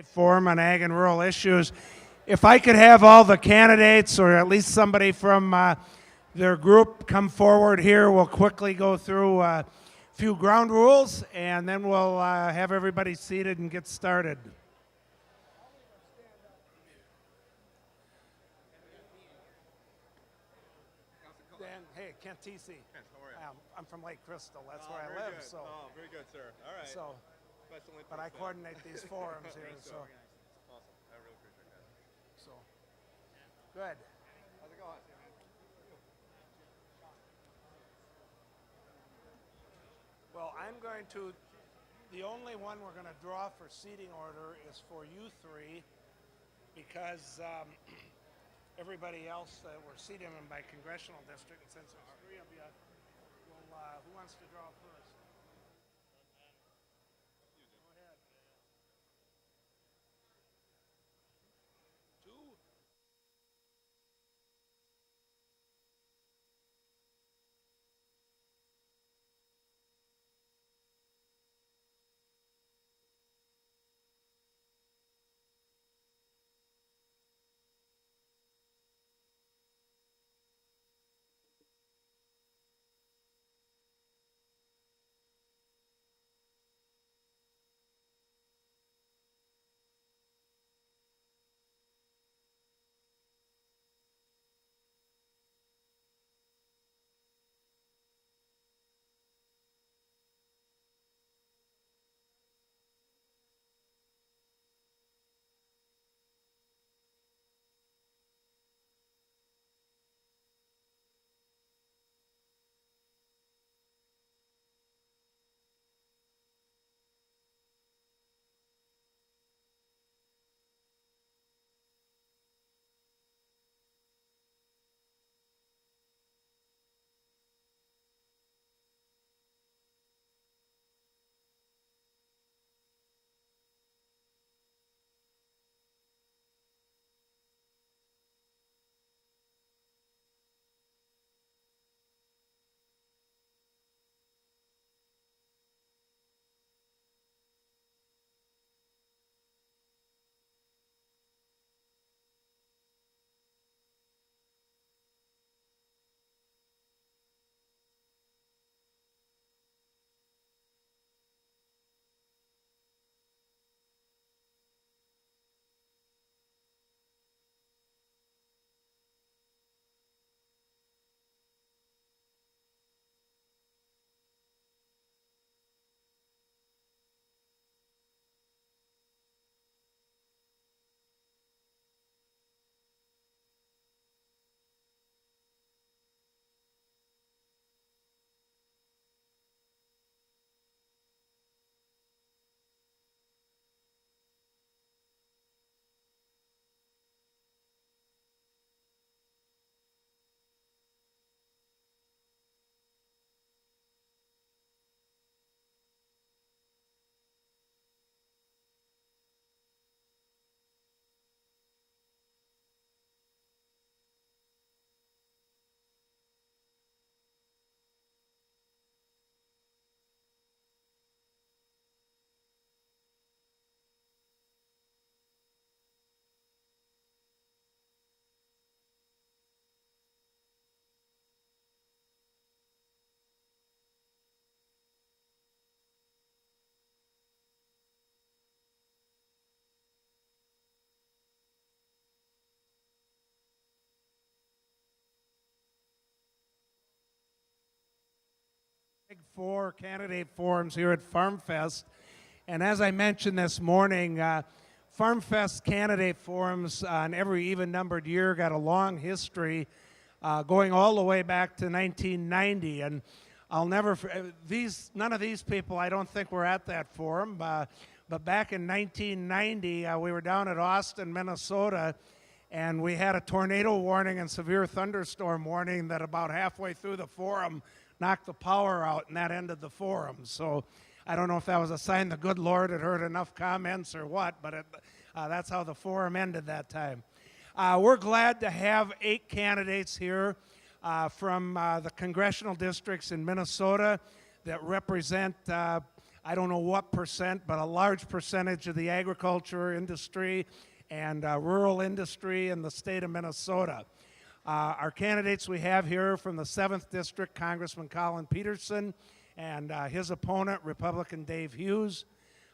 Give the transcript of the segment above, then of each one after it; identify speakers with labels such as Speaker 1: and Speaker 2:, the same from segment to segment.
Speaker 1: Forum on Ag and Rural Issues. If I could have all the candidates, or at least somebody from their group, come forward here, we'll quickly go through a few ground rules, and then we'll have everybody seated and get started. Dan, hey, Kent TC.
Speaker 2: Kent, how are you?
Speaker 1: I'm from Lake Crystal. That's where I
Speaker 2: very
Speaker 1: live.
Speaker 2: Good.
Speaker 1: So,
Speaker 2: very good, sir. All right.
Speaker 1: so, but I coordinate these forums here. So,
Speaker 2: Awesome. I really appreciate that.
Speaker 1: so, good.
Speaker 2: How's it going?
Speaker 1: Well, I'm going to, the only one we're going to draw for seating order is for you three, because everybody else, we're seating them by congressional district, and since there's three of you, who wants to draw first? Go ahead. Two? Big four candidate forums here at Farmfest. And as I mentioned this morning, Farmfest candidate forums on every even-numbered year got a long history going all the way back to 1990. And I'll never, none of these people I don't think were at that forum, but back in 1990, we were down at Austin, Minnesota, and we had a tornado warning and severe thunderstorm warning that about halfway through the forum knocked the power out, and that ended the forum. So I don't know if that was a sign the good Lord had heard enough comments or what, but that's how the forum ended that time. We're glad to have 8 candidates here from the congressional districts in Minnesota that represent I don't know what percent, but a large percentage of the agriculture industry and rural industry in the state of Minnesota. Our candidates we have here from the 7th District, Congressman Colin Peterson and his opponent, Republican Dave Hughes.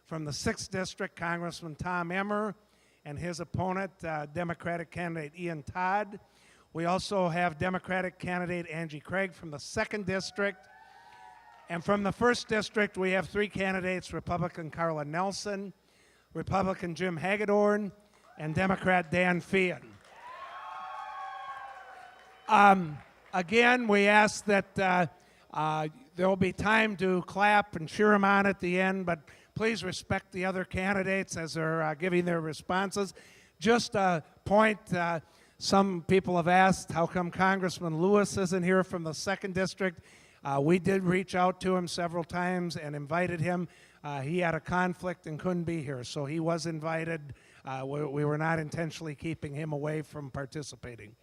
Speaker 1: From the 6th District, Congressman Tom Emmer and his opponent, Democratic candidate Ian Todd. We also have Democratic candidate Angie Craig from the 2nd District. And from the 1st District, we have 3 candidates, Republican Carla Nelson, Republican Jim Hagedorn, and Democrat Dan Feehan. Again, we ask that there will be time to clap and cheer them on at the end, but please respect the other candidates as they're giving their responses. Just a point, some people have asked how come Congressman Lewis isn't here from the 2nd District. We did reach out to him several times and invited him. He had a conflict and couldn't be here, so he was invited. We were not intentionally keeping him away from participating.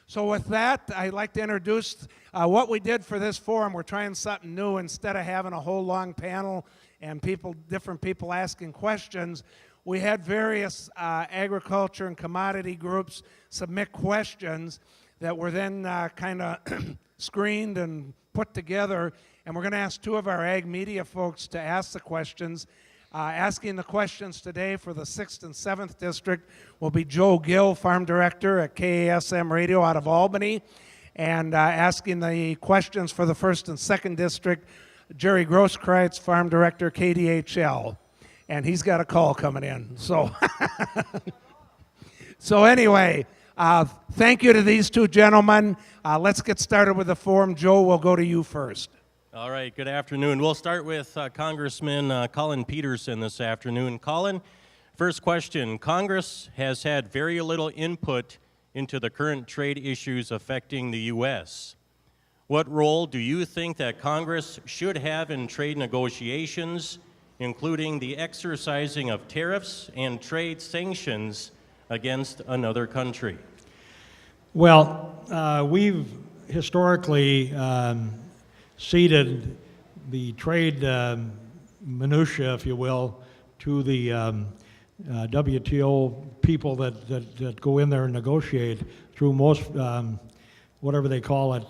Speaker 1: So with that, I'd like to introduce what we did for this forum. We're trying something new. Instead of having a whole long panel and different people asking questions, we had various agriculture and commodity groups submit questions that were then kind of screened and put together. And we're going to ask 2 of our ag media folks to ask the questions. Asking the questions today for the 6th and 7th District will be Joe Gill, Farm Director at KASM Radio out of Albany. And asking the questions for the 1st and 2nd District, Jerry Grosskreitz, Farm Director, KDHL. And he's got a call coming in. So, so anyway, thank you to these 2 gentlemen. Let's get started with the forum. Joe, we'll go to you first.
Speaker 3: All right, good afternoon. We'll start with Congressman Colin Peterson this afternoon. Colin, first question. Congress has had very little input into the current trade issues affecting the U.S. What role do you think that Congress should have in trade negotiations, including the exercising of tariffs and trade sanctions against another country?
Speaker 4: Well, we've historically ceded the trade minutia, if you will, to the WTO people that go in there and negotiate through most, whatever they call it.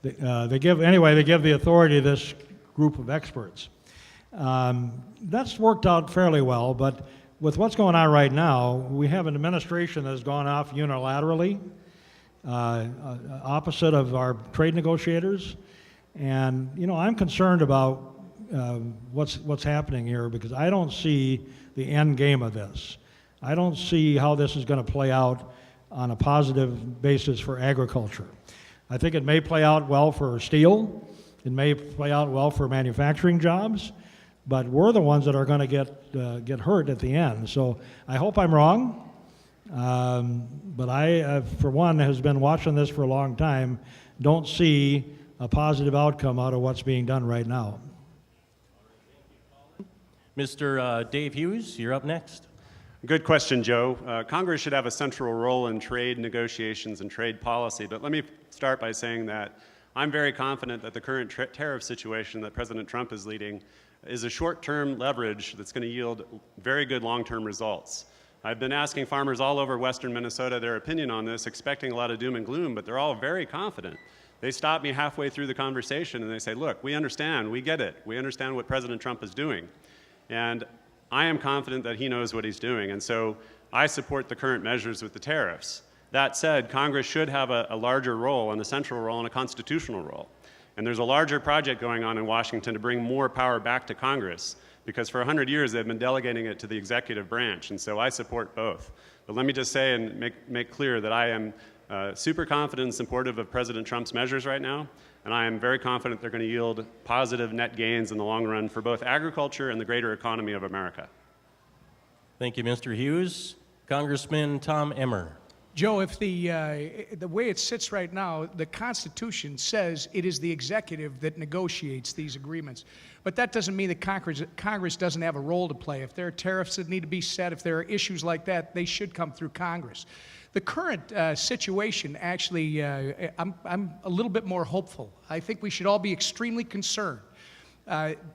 Speaker 4: They give the authority to this group of experts. That's worked out fairly well, but with what's going on right now, we have an administration that has gone off unilaterally, opposite of our trade negotiators, and I'm concerned about what's happening here because I don't see the end game of this. I don't see how this is going to play out on a positive basis for agriculture. I think it may play out well for steel, it may play out well for manufacturing jobs, but we're the ones that are going to get hurt at the end. So I hope I'm wrong. But I, for one, has been watching this for a long time, don't see a positive outcome out of what's being done right now.
Speaker 3: Mr. Dave Hughes, you're up next.
Speaker 2: Good question, Joe. Congress should have a central role in trade negotiations and trade policy, but let me start by saying that I'm very confident that the current tariff situation that President Trump is leading is a short-term leverage that's going to yield very good long-term results. I've been asking farmers all over western Minnesota their opinion on this, expecting a lot of doom and gloom, but they're all very confident. They stop me halfway through the conversation and they say, look, we understand, we get it. We understand what President Trump is doing. And I am confident that he knows what he's doing. And so I support the current measures with the tariffs. That said, Congress should have a larger role and a central role and a constitutional role. And there's a larger project going on in Washington to bring more power back to Congress, because for 100 years they've been delegating it to the executive branch, and so I support both. But let me just say and make clear that I am super confident and supportive of President Trump's measures right now, and I am very confident they're going to yield positive net gains in the long run for both agriculture and the greater economy of America.
Speaker 3: Thank you, Mr. Hughes. Congressman Tom Emmer.
Speaker 5: Joe, if the way it sits right now, the Constitution says it is the executive that negotiates these agreements. But that doesn't mean that Congress doesn't have a role to play. If there are tariffs that need to be set, if there are issues like that, they should come through Congress. The current situation, actually, I'm a little bit more hopeful. I think we should all be extremely concerned.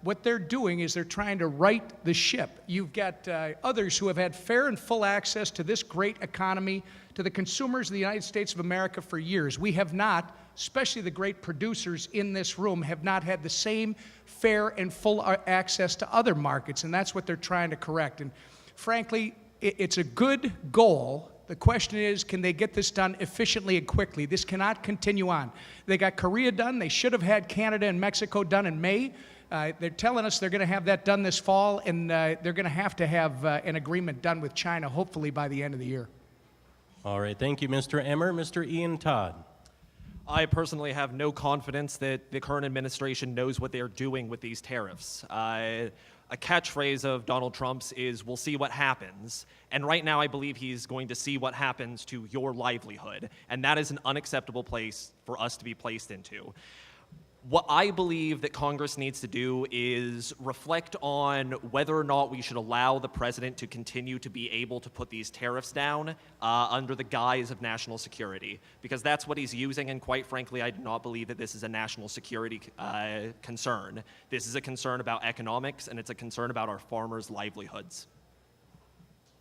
Speaker 5: What they're doing is they're trying to right the ship. You've got others who have had fair and full access to this great economy, to the consumers of the United States of America for years. We have not, especially the great producers in this room, have not had the same fair and full access to other markets, and that's what they're trying to correct. And frankly, it's a good goal. The question is, can they get this done efficiently and quickly? This cannot continue on. They got Korea done. They should have had Canada and Mexico done in May. They're telling us they're going to have that done this fall, and they're going to have an agreement done with China, hopefully by the end of the year. All
Speaker 3: right, thank you, Mr. Emmer. Mr. Ian Todd.
Speaker 6: I personally have no confidence that the current administration knows what they're doing with these tariffs. A catchphrase of Donald Trump's is, "We'll see what happens." And right now, I believe he's going to see what happens to your livelihood. And that is an unacceptable place for us to be placed into. What I believe that Congress needs to do is reflect on whether or not we should allow the president to continue to be able to put these tariffs down under the guise of national security, because that's what he's using, and quite frankly, I do not believe that this is a national security concern. This is a concern about economics, and it's a concern about our farmers' livelihoods.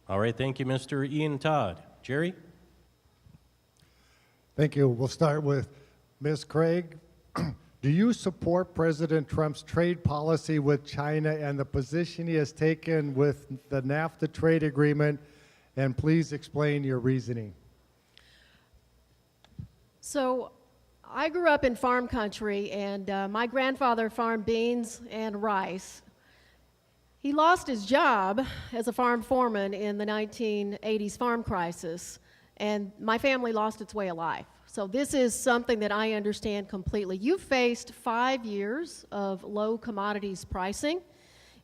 Speaker 3: All right, thank you, Mr. Ian Todd. Jerry?
Speaker 7: Thank you. We'll start with Ms. Craig. Do you support President Trump's trade policy with China and the position he has taken with the NAFTA trade agreement? And please explain your reasoning.
Speaker 8: So I grew up in farm country, and my grandfather farmed beans and rice. He lost his job as a farm foreman in the 1980s farm crisis, and my family lost its way of life. So this is something that I understand completely. You've faced 5 years of low commodities pricing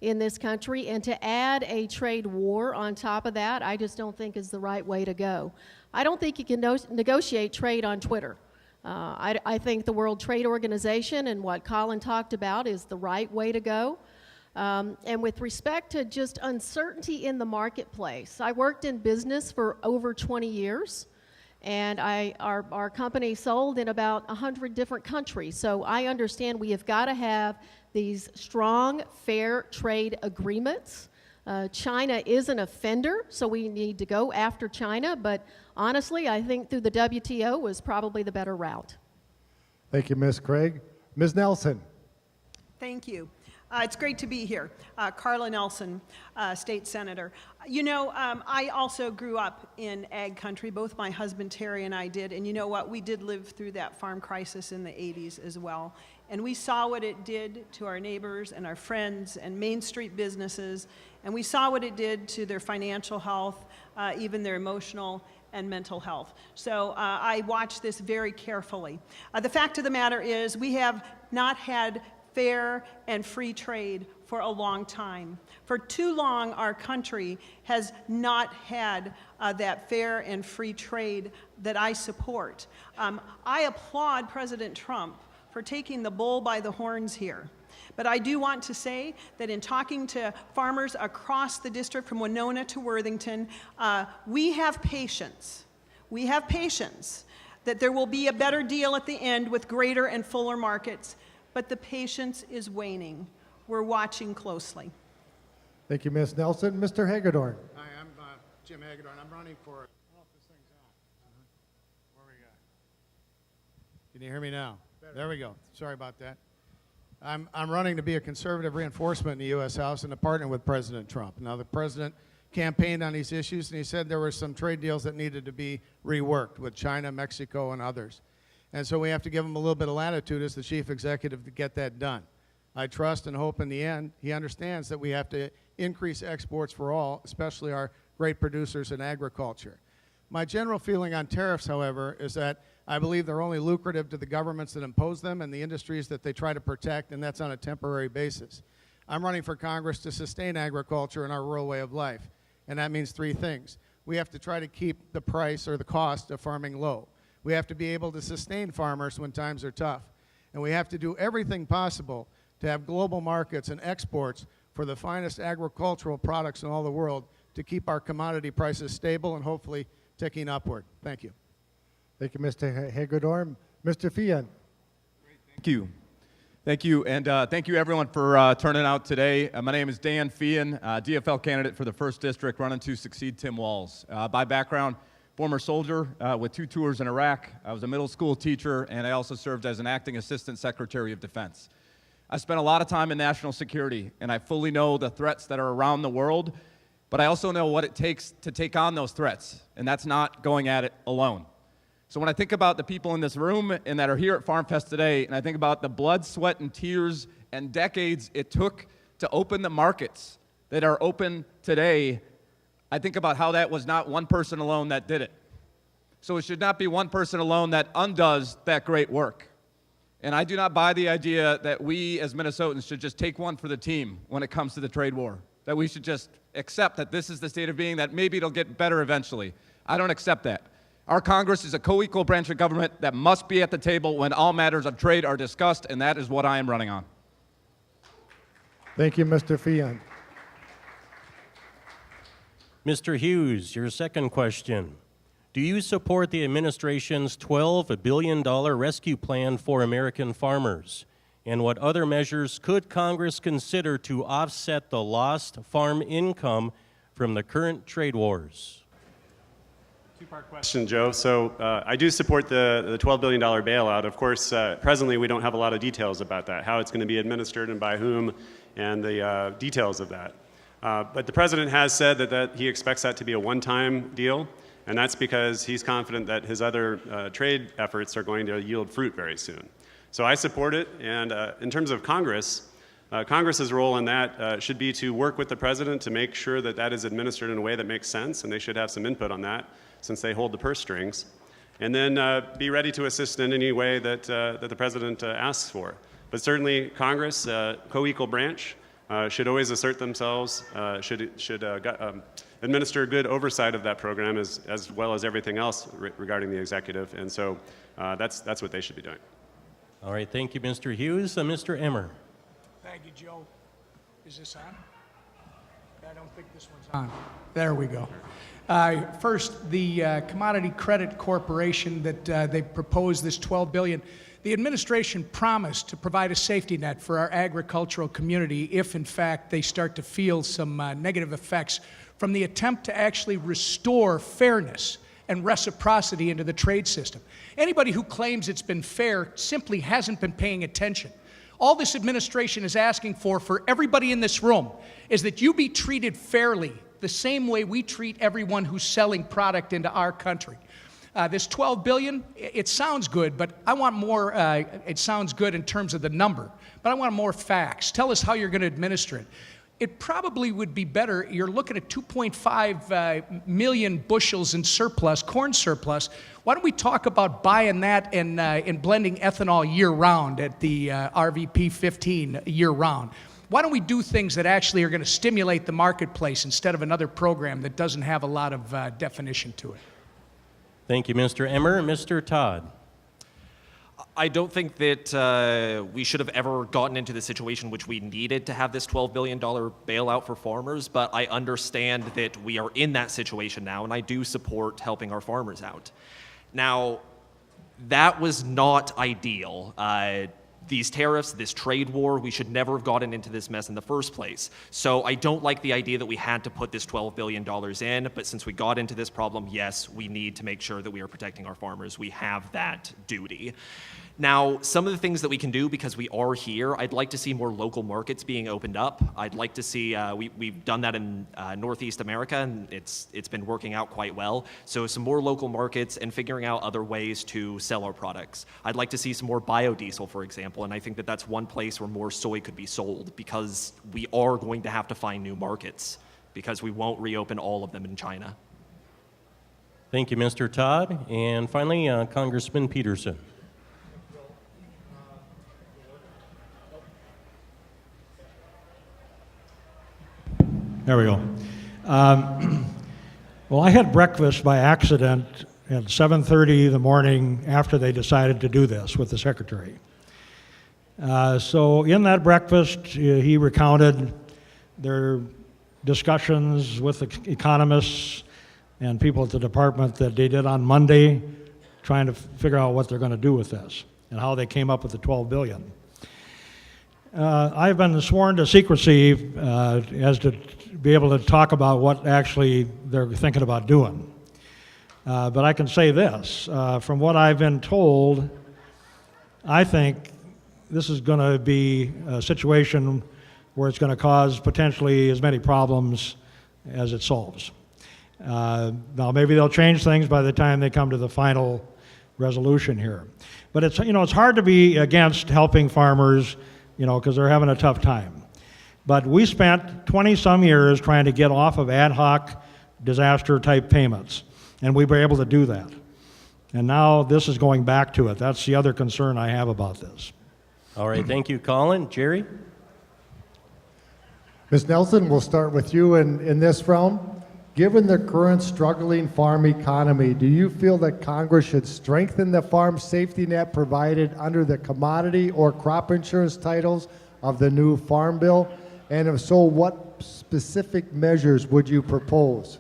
Speaker 8: in this country, and to add a trade war on top of that, I just don't think is the right way to go. I don't think you can negotiate trade on Twitter. I think the World Trade Organization and what Colin talked about is the right way to go. And with respect to just uncertainty in the marketplace, I worked in business for over 20 years. And our company sold in about 100 different countries. So I understand we have got to have these strong, fair trade agreements. China is an offender, so we need to go after China. But honestly, I think through the WTO was probably the better route.
Speaker 7: Thank you, Ms. Craig. Ms. Nelson.
Speaker 9: Thank you. It's great to be here. Carla Nelson, state senator. You know, I also grew up in ag country. Both my husband Terry and I did. And you know what? We did live through that farm crisis in the 80s as well. And we saw what it did to our neighbors and our friends and Main Street businesses. And we saw what it did to their financial health, even their emotional and mental health. So I watched this very carefully. The fact of the matter is we have not had fair and free trade for a long time. For too long, our country has not had that fair and free trade that I support. I applaud President Trump for taking the bull by the horns here. But I do want to say that in talking to farmers across the district from Winona to Worthington, we have patience. We have patience that there will be a better deal at the end with greater and fuller markets. But the patience is waning. We're watching closely.
Speaker 7: Thank you, Ms. Nelson. Mr. Hagedorn.
Speaker 1: Hi, I'm Jim Hagedorn. I'm running for, I don't know if this thing's on. Where we got? Can you hear me now? There we go. Sorry about that. I'm running to be a conservative reinforcement in the U.S. House and to partner with President Trump. Now, the president campaigned on these issues, and he said there were some trade deals that needed to be reworked with China, Mexico, and others. And so we have to give him a little bit of latitude as the chief executive to get that done. I trust and hope in the end he understands that we have to increase exports for all, especially our great producers in agriculture. My general feeling on tariffs, however, is that I believe they're only lucrative to the governments that impose them and the industries that they try to protect, and that's on a temporary basis. I'm running for Congress to sustain agriculture and our rural way of life, and that means three things. we have to try to keep the price or the cost of farming low. We have to be able to sustain farmers when times are tough. And we have to do everything possible to have global markets and exports for the finest agricultural products in all the world to keep our commodity prices stable and hopefully ticking upward. Thank you.
Speaker 7: Thank you, Mr. Hagedorn. Mr. Fian.
Speaker 10: Thank you. Thank you, and thank you everyone for turning out today. My name is Dan Fian, DFL candidate for the 1st District, running to succeed Tim Walz. By background, former soldier with 2 tours in Iraq. I was a middle school teacher, and I also served as an acting assistant secretary of defense. I spent a lot of time in national security, and I fully know the threats that are around the world, but I also know what it takes to take on those threats, and that's not going at it alone. So when I think about the people in this room and that are here at Farmfest today, and I think about the blood, sweat, and tears and decades it took to open the markets that are open today, I think about how that was not one person alone that did it. So it should not be one person alone that undoes that great work. And I do not buy the idea that we as Minnesotans should just take one for the team when it comes to the trade war, that we should just accept that this is the state of being, that maybe it'll get better eventually. I don't accept that. Our Congress is a co-equal branch of government that must be at the table when all matters of trade are discussed, and that is what I am running on.
Speaker 7: Thank you, Mr. Fian.
Speaker 3: Mr. Hughes, your second question. Do you support the administration's $12 billion rescue plan for American farmers? And what other measures could Congress consider to offset the lost farm income from the current trade wars?
Speaker 2: Two-part question, Joe. So I do support the $12 billion bailout. Of course, presently we don't have a lot of details about that, how it's going to be administered and by whom, and the details of that. But the president has said that he expects that to be a one-time deal, and that's because he's confident that his other trade efforts are going to yield fruit very soon. So I support it, and in terms of Congress, Congress's role in that should be to work with the president to make sure that that is administered in a way that makes sense, and they should have some input on that since they hold the purse strings, and then be ready to assist in any way that the president asks for. But certainly Congress, co-equal branch, should always assert themselves, should administer good oversight of that program as well as everything else regarding the executive, and so that's what they should be doing.
Speaker 3: All right, thank you, Mr. Hughes. Mr. Emmer.
Speaker 5: Thank you, Joe. Is this on? I don't think this one's on. There we go. First, the Commodity Credit Corporation that they proposed this $12 billion. The administration promised to provide a safety net for our agricultural community if, in fact, they start to feel some negative effects from the attempt to actually restore fairness and reciprocity into the trade system. Anybody who claims it's been fair simply hasn't been paying attention. All this administration is asking for everybody in this room is that you be treated fairly, the same way we treat everyone who's selling product into our country. This $12 billion, it sounds good, but I want more, it sounds good in terms of the number, but I want more facts. Tell us how you're going to administer it. It probably would be better, you're looking at 2.5 million bushels in surplus, corn surplus. Why don't we talk about buying that and blending ethanol year-round at the RVP 15 year-round? Why don't we do things that actually are going to stimulate the marketplace instead of another program that doesn't have a lot of definition to it?
Speaker 3: Thank you, Mr. Emmer. Mr. Todd.
Speaker 6: I don't think that we should have ever gotten into the situation which we needed to have this $12 billion bailout for farmers, but I understand that we are in that situation now, and I do support helping our farmers out. Now, that was not ideal. These tariffs, this trade war, we should never have gotten into this mess in the first place. So I don't like the idea that we had to put this $12 billion in, but since we got into this problem, yes, we need to make sure that we are protecting our farmers. We have that duty. Now, some of the things that we can do, because we are here, I'd like to see more local markets being opened up. I'd like to see, we've done that in Northeast America, and it's been working out quite well. So some more local markets and figuring out other ways to sell our products. I'd like to see some more biodiesel, for example, and I think that that's one place where more soy could be sold, because we are going to have to find new markets, because we won't reopen all of them in China.
Speaker 3: Thank you, Mr. Todd. And finally, Congressman Peterson. There we go.
Speaker 4: Well, I had breakfast by accident at 7:30 the morning after they decided to do this with the secretary. So in that breakfast, he recounted their discussions with the economists and people at the department that they did on Monday, trying to figure out what they're going to do with this and how they came up with the $12 billion. I've been sworn to secrecy as to be able to talk about what actually they're thinking about doing. But I can say this, from what I've been told, I think this is going to be a situation where it's going to cause potentially as many problems as it solves. Now maybe they'll change things by the time they come to the final resolution here. But it's, you know, it's hard to be against helping farmers, you know, because they're having a tough time. But we spent 20-some years trying to get off of ad hoc disaster-type payments, and we were able to do that. And now this is going back to it. That's the other concern I have about this.
Speaker 3: All right, thank you, Colin. Jerry?
Speaker 7: Ms. Nelson, we'll start with you in this round. Given the current struggling farm economy, do you feel that Congress should strengthen the farm safety net provided under the commodity or crop insurance titles of the new Farm Bill? And if so, what specific measures would you propose?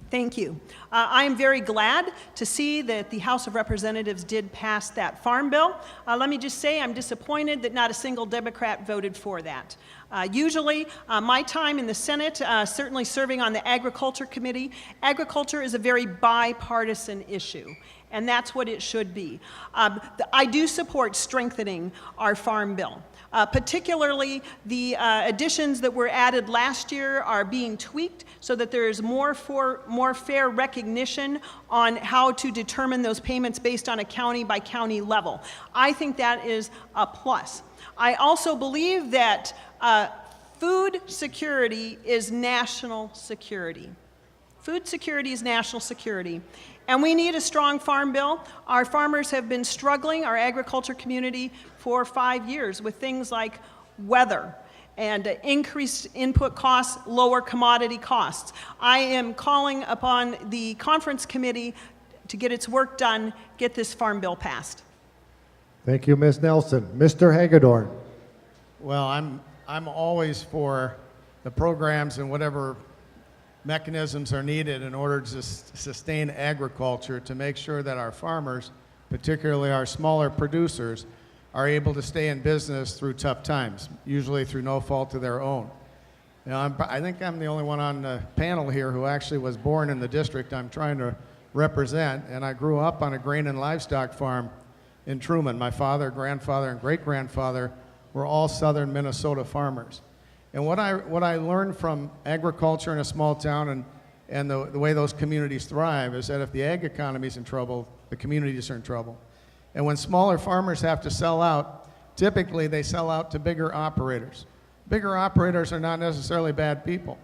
Speaker 9: Thank you. I am very glad to see that the House of Representatives did pass that Farm Bill. Let me just say I'm disappointed that not a single Democrat voted for that. Usually, my time in the Senate, certainly serving on the Agriculture Committee, agriculture is a very bipartisan issue, and that's what it should be. I do support strengthening our Farm Bill. Particularly, the additions that were added last year are being tweaked so that there is more fair recognition on how to determine those payments based on a county-by-county level. I think that is a plus. I also believe that food security is national security. Food security is national security. And we need a strong farm bill. Our farmers have been struggling, our agriculture community, for 5 years with things like weather and increased input costs, lower commodity costs. I am calling upon the conference committee to get its work done, get this farm bill passed.
Speaker 7: Thank you, Ms. Nelson. Mr. Hagedorn.
Speaker 11: Well, I'm always for the programs and whatever mechanisms are needed in order to sustain agriculture to make sure that our farmers, particularly our smaller producers, are able to stay in business through tough times, usually through no fault of their own. Now, I think I'm the only one on the panel here who actually was born in the district I'm trying to represent, and I grew up on a grain and livestock farm in Truman. My father, grandfather, and great-grandfather were all southern Minnesota farmers. And what I learned from agriculture in a small town and the way those communities thrive is that if the ag economy is in trouble, the communities are in trouble. And when smaller farmers have to sell out, typically they sell out to bigger operators. Bigger operators are not necessarily bad people.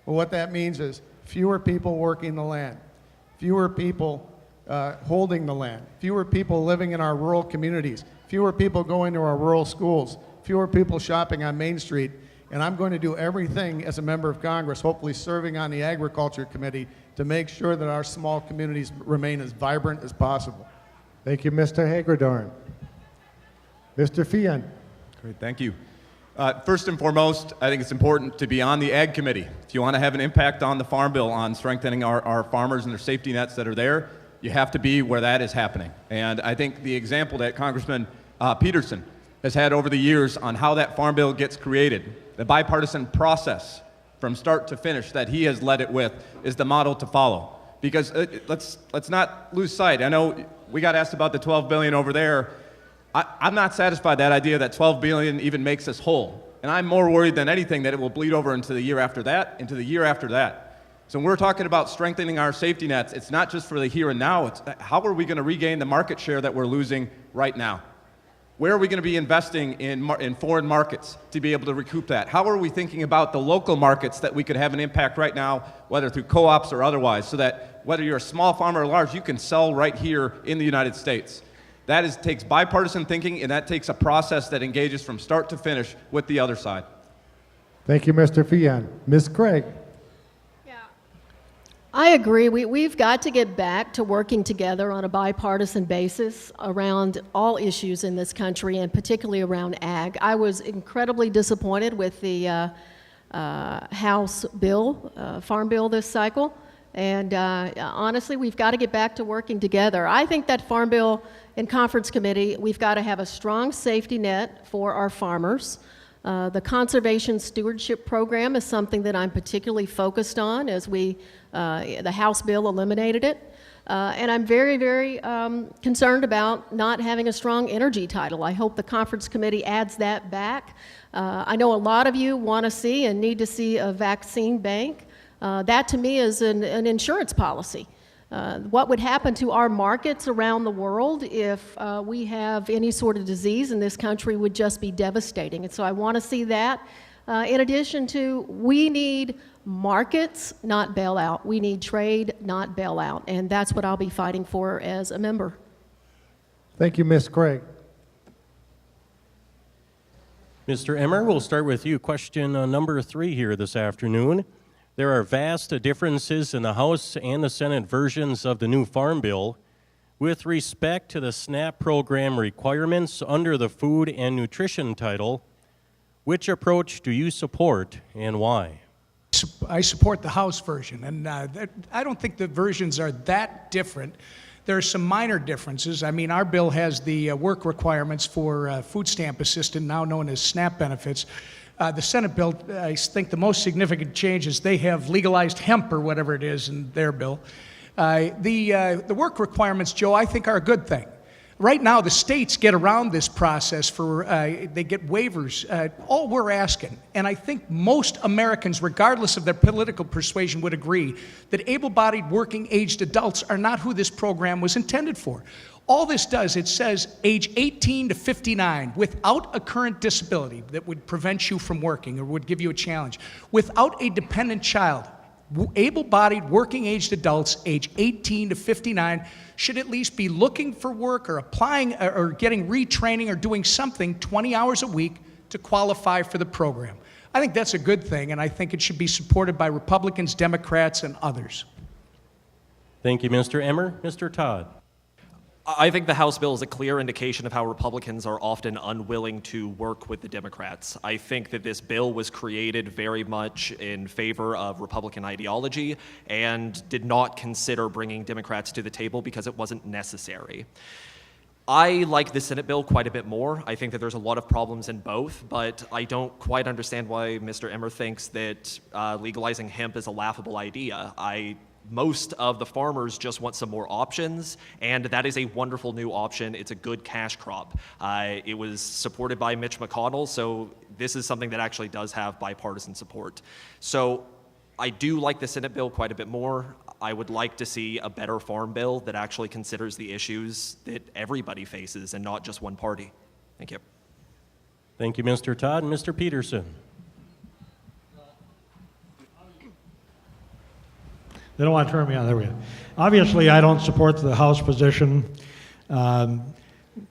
Speaker 11: But what that means is fewer people working the land, fewer people holding the land, fewer people living in our rural communities, fewer people going to our rural schools, fewer people shopping on Main Street. And I'm going to do everything as a member of Congress, hopefully serving on the Agriculture Committee, to make sure that our small communities remain as vibrant as possible.
Speaker 7: Thank you, Mr. Hagedorn. Mr. Fian.
Speaker 10: Great, thank you. First and foremost, I think it's important to be on the Ag Committee. If you want to have an impact on the Farm Bill, on strengthening our farmers and their safety nets that are there, you have to be where that is happening. And I think the example that Congressman Peterson has had over the years on how that Farm Bill gets created, the bipartisan process from start to finish that he has led it with, is the model to follow. Because let's not lose sight. I know we got asked about the $12 billion over there. I'm not satisfied that idea that $12 billion even makes us whole. And I'm more worried than anything that it will bleed over into the year after that, into the year after that. So when we're talking about strengthening our safety nets, it's not just for the here and now, it's how are we going to regain the market share that we're losing right now? Where are we going to be investing in foreign markets to be able to recoup that? How are we thinking about the local markets that we could have an impact right now, whether through co-ops or otherwise, so that whether you're a small farmer or large, you can sell right here in the United States? That takes bipartisan thinking, and that takes a process that engages from start to finish with the other side.
Speaker 7: Thank you, Mr. Fian. Ms. Craig.
Speaker 8: I agree. We've got to get back to working together on a bipartisan basis around all issues in this country, and particularly around ag. I was incredibly disappointed with the House bill, Farm Bill this cycle, and honestly, we've got to get back to working together. I think that Farm Bill in Conference Committee, we've got to have a strong safety net for our farmers. The Conservation Stewardship Program is something that I'm particularly focused on, as the House bill eliminated it. And I'm very, very concerned about not having a strong energy title. I hope the Conference Committee adds that back. I know a lot of you want to see and need to see a vaccine bank. That to me is an insurance policy. What would happen to our markets around the world if we have any sort of disease in this country would just be devastating. And so I want to see that. In addition to, we need markets, not bailout. We need trade, not bailout. And that's what I'll be fighting for as a member.
Speaker 7: Thank you, Ms. Craig.
Speaker 3: Mr. Emmer, we'll start with you. Question number 3 here this afternoon. There are vast differences in the House and the Senate versions of the new Farm Bill with respect to the SNAP program requirements under the Food and Nutrition title. Which approach do you support and why?
Speaker 5: I support the House version, and I don't think the versions are that different. There are some minor differences. I mean, our bill has the work requirements for food stamp assistant, now known as SNAP benefits. The Senate bill, I think the most significant change is they have legalized hemp or whatever it is in their bill. The work requirements, Joe, I think are a good thing. Right now, the states get around this process they get waivers. All we're asking, and I think most Americans, regardless of their political persuasion, would agree that able-bodied working-aged adults are not who this program was intended for. All this does, it says age 18 to 59 without a current disability that would prevent you from working or would give you a challenge, without a dependent child. Able-bodied working-aged adults age 18 to 59 should at least be looking for work or applying or getting retraining or doing something 20 hours a week to qualify for the program. I think that's a good thing, and I think it should be supported by Republicans, Democrats, and others.
Speaker 3: Thank you, Mr. Emmer. Mr. Todd.
Speaker 6: I think the House bill is a clear indication of how Republicans are often unwilling to work with the Democrats. I think that this bill was created very much in favor of Republican ideology and did not consider bringing Democrats to the table because it wasn't necessary. I like the Senate bill quite a bit more. I think that there's a lot of problems in both, but I don't quite understand why Mr. Emmer thinks that legalizing hemp is a laughable idea. Most of the farmers just want some more options, and that is a wonderful new option. It's a good cash crop. It was supported by Mitch McConnell, so this is something that actually does have bipartisan support. So I do like the Senate bill quite a bit more. I would like to see a better farm bill that actually considers the issues that everybody faces and not just one party. Thank you.
Speaker 3: Thank you, Mr. Todd. Mr. Peterson.
Speaker 4: They don't want to turn me on. There we go. Obviously, I don't support the House position,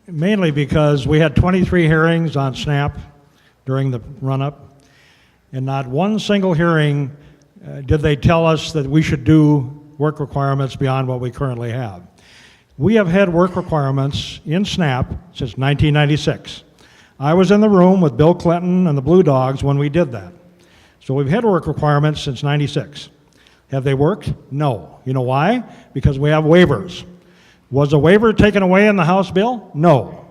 Speaker 4: mainly because we had 23 hearings on SNAP during the run-up, and not one single hearing did they tell us that we should do work requirements beyond what we currently have. We have had work requirements in SNAP since 1996. I was in the room with Bill Clinton and the Blue Dogs when we did that. So we've had work requirements since 96. Have they worked? No. You know why? Because we have waivers. Was a waiver taken away in the House bill? No.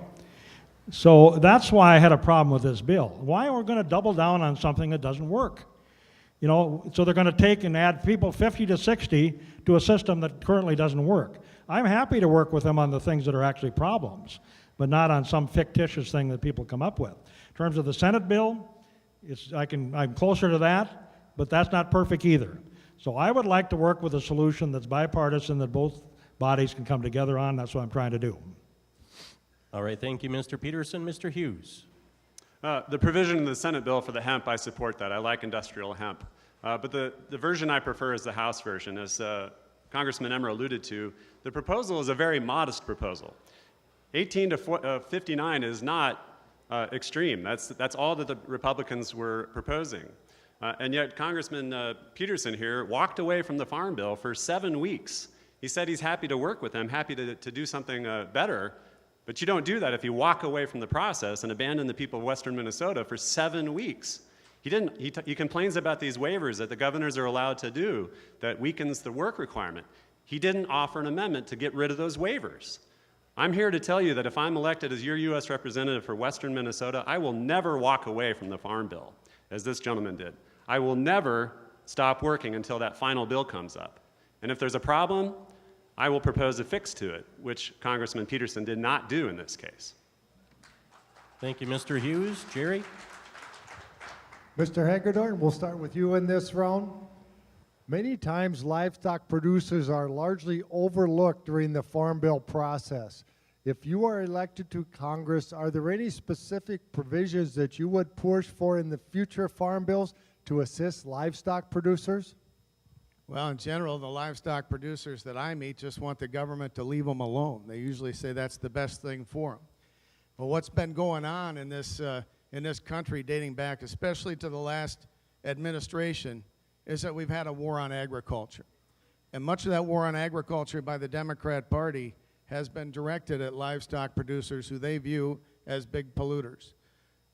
Speaker 4: So that's why I had a problem with this bill. Why are we going to double down on something that doesn't work? You know, so they're going to take and add people 50 to 60 to a system that currently doesn't work. I'm happy to work with them on the things that are actually problems, but not on some fictitious thing that people come up with. In terms of the Senate bill, I'm closer to that, but that's not perfect either. So I would like to work with a solution that's bipartisan that both bodies can come together on. That's what I'm trying to do.
Speaker 3: All right, thank you, Mr. Peterson. Mr. Hughes.
Speaker 2: The provision in the Senate bill for the hemp, I support that. I like industrial hemp. But the version I prefer is the House version. As Congressman Emmer alluded to, the proposal is a very modest proposal. 18 to 59 is not extreme. That's all that the Republicans were proposing. And yet Congressman Peterson here walked away from the Farm Bill for 7 weeks. He said he's happy to work with them, happy to do something better, but you don't do that if you walk away from the process and abandon the people of Western Minnesota for 7 weeks. He complains about these waivers that the governors are allowed to do that weakens the work requirement. He didn't offer an amendment to get rid of those waivers. I'm here to tell you that if I'm elected as your U.S. representative for Western Minnesota, I will never walk away from the Farm Bill, as this gentleman did. I will never stop working until that final bill comes up. And if there's a problem, I will propose a fix to it, which Congressman Peterson did not do in this case.
Speaker 3: Thank you, Mr. Hughes. Jerry?
Speaker 7: Mr. Hagedorn, we'll start with you in this round. Many times livestock producers are largely overlooked during the Farm Bill process. If you are elected to Congress, are there any specific provisions that you would push for in the future farm bills to assist livestock producers?
Speaker 11: Well, in general, the livestock producers that I meet just want the government to leave them alone. They usually say that's the best thing for them. But what's been going on in this country dating back especially to the last administration is that we've had a war on agriculture. And much of that war on agriculture by the Democrat Party has been directed at livestock producers who they view as big polluters.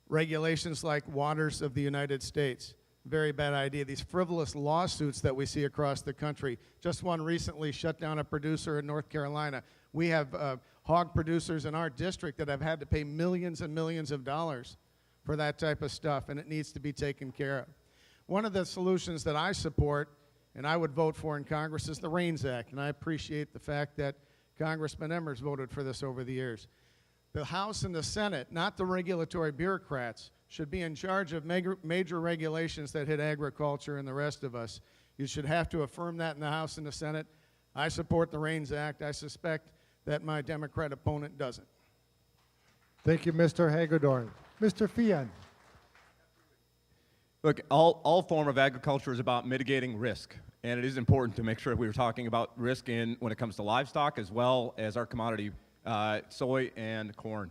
Speaker 11: Regulations like Waters of the United States, very bad idea. These frivolous lawsuits that we see across the country. Just one recently shut down a producer in North Carolina. We have hog producers in our district that have had to pay millions and millions of dollars for that type of stuff, and it needs to be taken care of. One of the solutions that I support and I would vote for in Congress is the REINS Act, and I appreciate the fact that Congressman Emmers voted for this over the years. The House and the Senate, not the regulatory bureaucrats, should be in charge of major regulations that hit agriculture and the rest of us. You should have to affirm that in the House and the Senate. I support the REINS Act. I suspect that my Democrat opponent doesn't.
Speaker 7: Thank you, Mr. Hagedorn. Mr. Fian.
Speaker 10: Look, all form of agriculture is about mitigating risk, and it is important to make sure we were talking about risk when it comes to livestock as well as our commodity, soy and corn.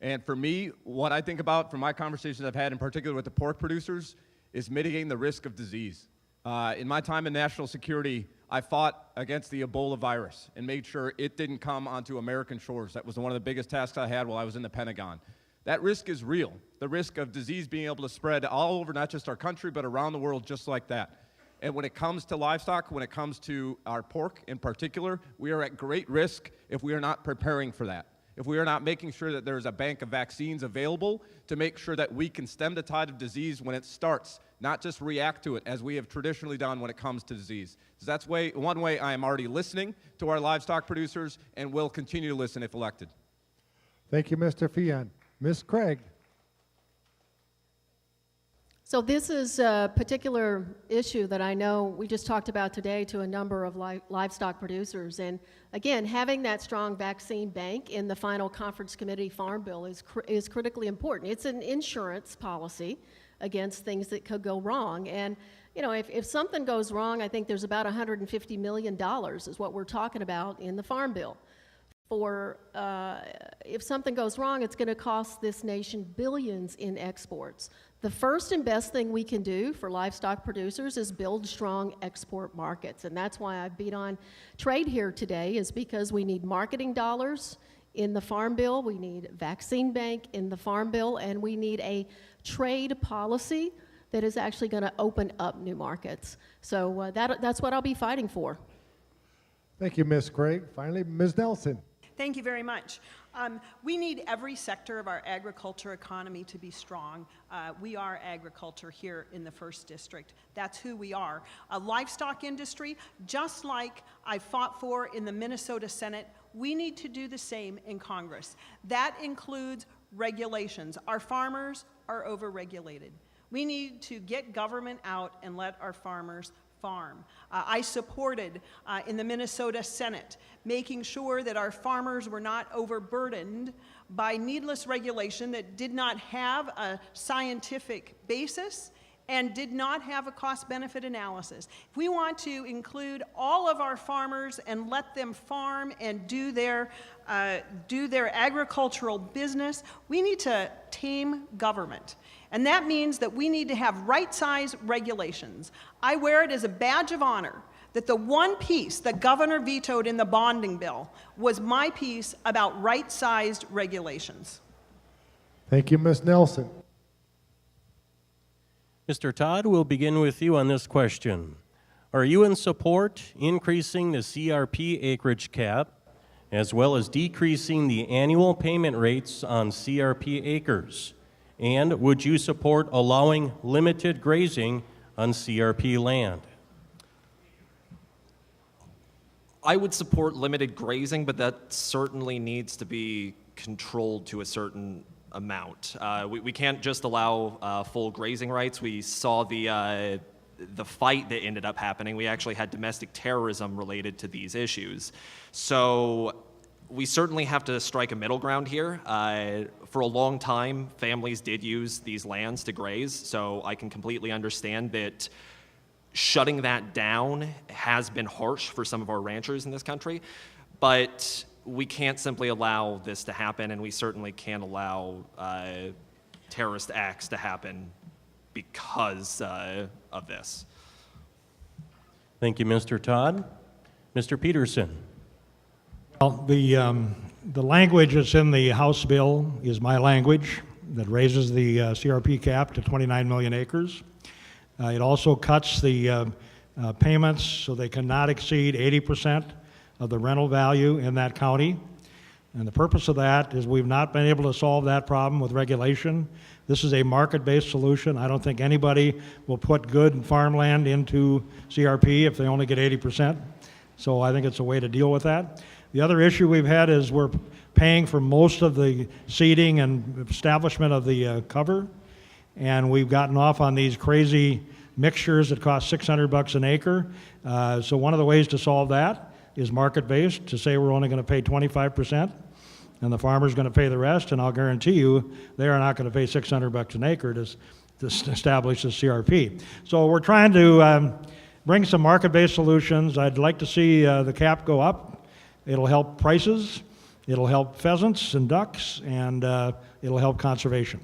Speaker 10: And for me, what I think about from my conversations I've had in particular with the pork producers is mitigating the risk of disease. In my time in national security, I fought against the Ebola virus and made sure it didn't come onto American shores. That was one of the biggest tasks I had while I was in the Pentagon. That risk is real. The risk of disease being able to spread all over not just our country, but around the world just like that. And when it comes to livestock, when it comes to our pork in particular, we are at great risk if we are not preparing for that. If we are not making sure that there's a bank of vaccines available to make sure that we can stem the tide of disease when it starts, not just react to it as we have traditionally done when it comes to disease. So that's one way I am already listening to our livestock producers and will continue to listen if elected.
Speaker 7: Thank you, Mr. Fian. Ms. Craig.
Speaker 8: So this is a particular issue that I know we just talked about today to a number of livestock producers. And again, having that strong vaccine bank in the final conference committee farm bill is critically important. It's an insurance policy against things that could go wrong. And you know, if something goes wrong, I think there's about $150 million is what we're talking about in the farm bill. If something goes wrong, it's going to cost this nation billions in exports. The first and best thing we can do for livestock producers is build strong export markets, and that's why I beat on trade here today, is because we need marketing dollars in the Farm Bill, we need vaccine bank in the Farm Bill, and we need a trade policy that is actually going to open up new markets. So that's what I'll be fighting for.
Speaker 7: Thank you, Ms. Craig. Finally, Ms. Nelson.
Speaker 9: Thank you very much. We need every sector of our agriculture economy to be strong. We are agriculture here in the 1st District. That's who we are. A livestock industry, just like I fought for in the Minnesota Senate, we need to do the same in Congress. That includes regulations. Our farmers are overregulated. We need to get government out and let our farmers farm. I supported in the Minnesota Senate making sure that our farmers were not overburdened by needless regulation that did not have a scientific basis and did not have a cost-benefit analysis. If we want to include all of our farmers and let them farm and do their agricultural business, we need to tame government. And that means that we need to have right-size regulations. I wear it as a badge of honor that the one piece that Governor vetoed in the bonding bill was my piece about right-sized regulations.
Speaker 7: Thank you, Ms. Nelson.
Speaker 3: Mr. Todd, we'll begin with you on this question. Are you in support increasing the CRP acreage cap as well as decreasing the annual payment rates on CRP acres? And would you support allowing limited grazing on CRP land?
Speaker 6: I would support limited grazing, but that certainly needs to be controlled to a certain amount. We can't just allow full grazing rights. We saw the fight that ended up happening. We actually had domestic terrorism related to these issues. So we certainly have to strike a middle ground here. For a long time, families did use these lands to graze, so I can completely understand that shutting that down has been harsh for some of our ranchers in this country, but we can't simply allow this to happen, and we certainly can't allow terrorist acts to happen because of this.
Speaker 3: Thank you, Mr. Todd. Mr. Peterson.
Speaker 4: Well, the language that's in the House bill is my language that raises the CRP cap to 29 million acres. It also cuts the payments so they cannot exceed 80% of the rental value in that county. And the purpose of that is we've not been able to solve that problem with regulation. This is a market-based solution. I don't think anybody will put good farmland into CRP if they only get 80%. So I think it's a way to deal with that. The other issue we've had is we're paying for most of the seeding and establishment of the cover. And we've gotten off on these crazy mixtures that cost $600 an acre. So one of the ways to solve that is market-based, to say we're only going to pay 25%, and the farmer's going to pay the rest, and I'll guarantee you they are not going to pay $600 an acre to establish the CRP. So we're trying to bring some market-based solutions. I'd like to see the cap go up. It'll help prices, it'll help pheasants and ducks, and it'll help conservation.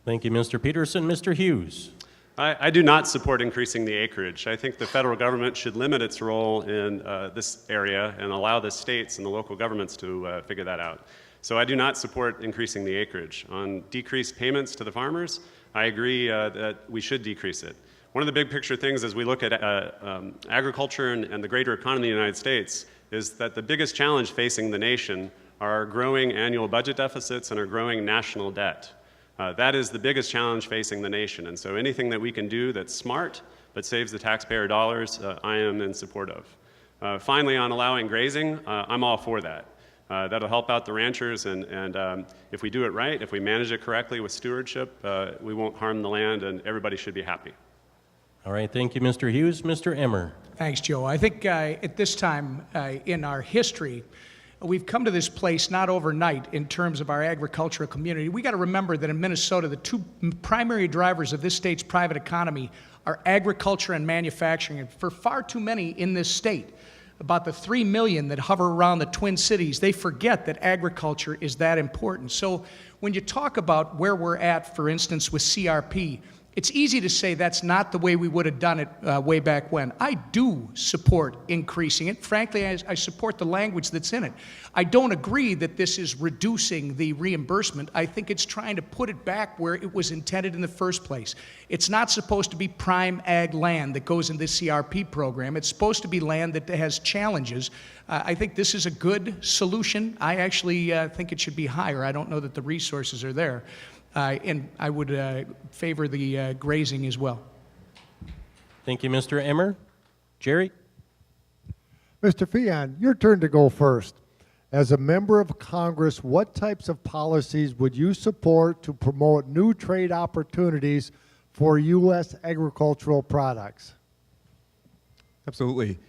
Speaker 3: Thank you, Mr. Peterson. Mr. Hughes.
Speaker 2: I do not support increasing the acreage. I think the federal government should limit its role in this area and allow the states and the local governments to figure that out. So I do not support increasing the acreage. On decreased payments to the farmers, I agree that we should decrease it. One of the big picture things as we look at agriculture and the greater economy of the United States is that the biggest challenge facing the nation are our growing annual budget deficits and our growing national debt. That is the biggest challenge facing the nation, and so anything that we can do that's smart but saves the taxpayer dollars, I am in support of. Finally, on allowing grazing, I'm all for that. That'll help out the ranchers, and if we do it right, if we manage it correctly with stewardship, we won't harm the land, and everybody should be happy.
Speaker 3: All right, thank you, Mr. Hughes. Mr. Emmer.
Speaker 5: Thanks, Joe. I think at this time in our history, we've come to this place not overnight in terms of our agricultural community. We got to remember that in Minnesota, the two primary drivers of this state's private economy are agriculture and manufacturing. And for far too many in this state, about the 3 million that hover around the Twin Cities, they forget that agriculture is that important. So when you talk about where we're at, for instance, with CRP, it's easy to say that's not the way we would have done it way back when. I do support increasing it. Frankly, I support the language that's in it. I don't agree that this is reducing the reimbursement. I think it's trying to put it back where it was intended in the first place. It's not supposed to be prime ag land that goes in this CRP program. It's supposed to be land that has challenges. I think this is a good solution. I actually think it should be higher. I don't know that the resources are there. And I would favor the grazing as well.
Speaker 3: Thank you, Mr. Emmer. Jerry?
Speaker 7: Mr. Feehan, your turn to go first. As a member of Congress, what types of policies would you support to promote new trade opportunities for U.S. agricultural products?
Speaker 10: Absolutely.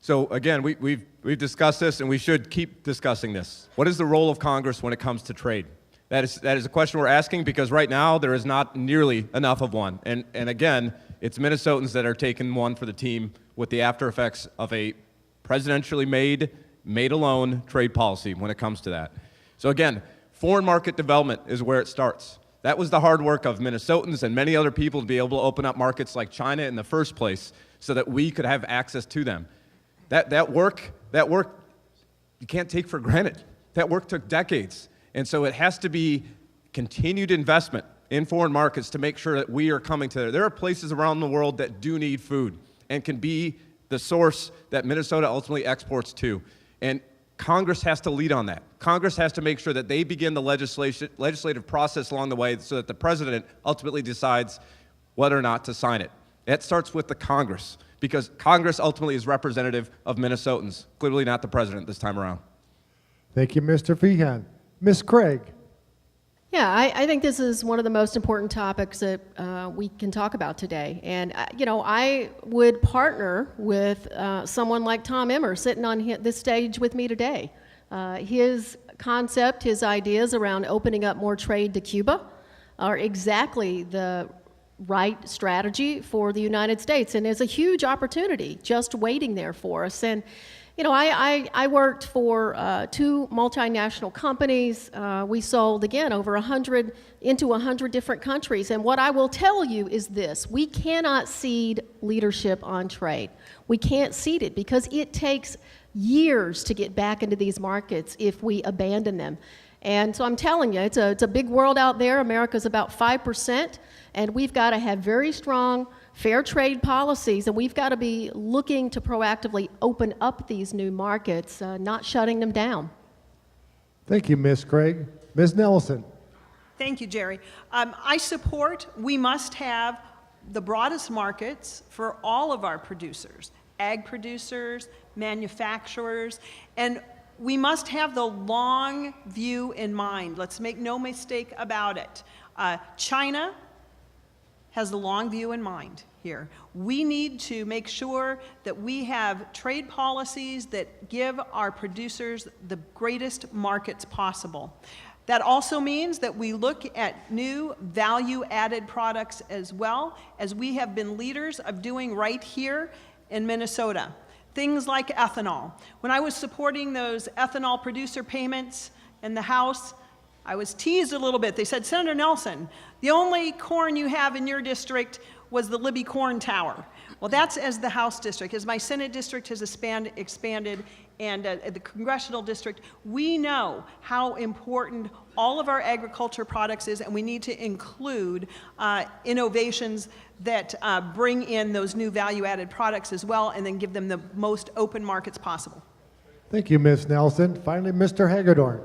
Speaker 10: So again, we've discussed this, and we should keep discussing this. What is the role of Congress when it comes to trade? That is a question we're asking because right now there is not nearly enough of one. And again, it's Minnesotans that are taking one for the team with the after effects of a presidentially made alone trade policy when it comes to that. So again, foreign market development is where it starts. That was the hard work of Minnesotans and many other people to be able to open up markets like China in the first place so that we could have access to them. That work you can't take for granted. That work took decades. And so it has to be continued investment in foreign markets to make sure that we are coming to there. There are places around the world that do need food and can be the source that Minnesota ultimately exports to. And Congress has to lead on that. Congress has to make sure that they begin the legislative process along the way so that the president ultimately decides whether or not to sign it. That starts with the Congress, because Congress ultimately is representative of Minnesotans, clearly not the president this time around.
Speaker 7: Thank you, Mr. Feehan. Ms. Craig.
Speaker 8: Yeah, I think this is one of the most important topics that we can talk about today. And, I would partner with someone like Tom Emmer sitting on this stage with me today. His concept, his ideas around opening up more trade to Cuba are exactly the right strategy for the United States. And there's a huge opportunity just waiting there for us. And I worked for 2 multinational companies. We sold, again, into 100 different countries. And what I will tell you is this: we cannot cede leadership on trade. We can't cede it because it takes years to get back into these markets if we abandon them. And so I'm telling you, it's a big world out there. America's about 5%, and we've got to have very strong fair trade policies, and we've got to be looking to proactively open up these new markets, not shutting them down.
Speaker 7: Thank you, Ms. Craig. Ms. Nelson.
Speaker 9: Thank you, Jerry. I support we must have the broadest markets for all of our producers, ag producers, manufacturers, and we must have the long view in mind. Let's make no mistake about it. China has the long view in mind here. We need to make sure that we have trade policies that give our producers the greatest markets possible. That also means that we look at new value-added products as well, as we have been leaders of doing right here in Minnesota. Things like ethanol. When I was supporting those ethanol producer payments in the House, I was teased a little bit. They said, Senator Nelson, the only corn you have in your district was the Libby Corn Tower. Well, that's as the House district. As my Senate district has expanded and the Congressional district, we know how important all of our agriculture products is, and we need to include innovations that bring in those new value-added products as well, and then give them the most open markets possible.
Speaker 7: Thank you, Ms. Nelson. Finally, Mr. Hagedorn.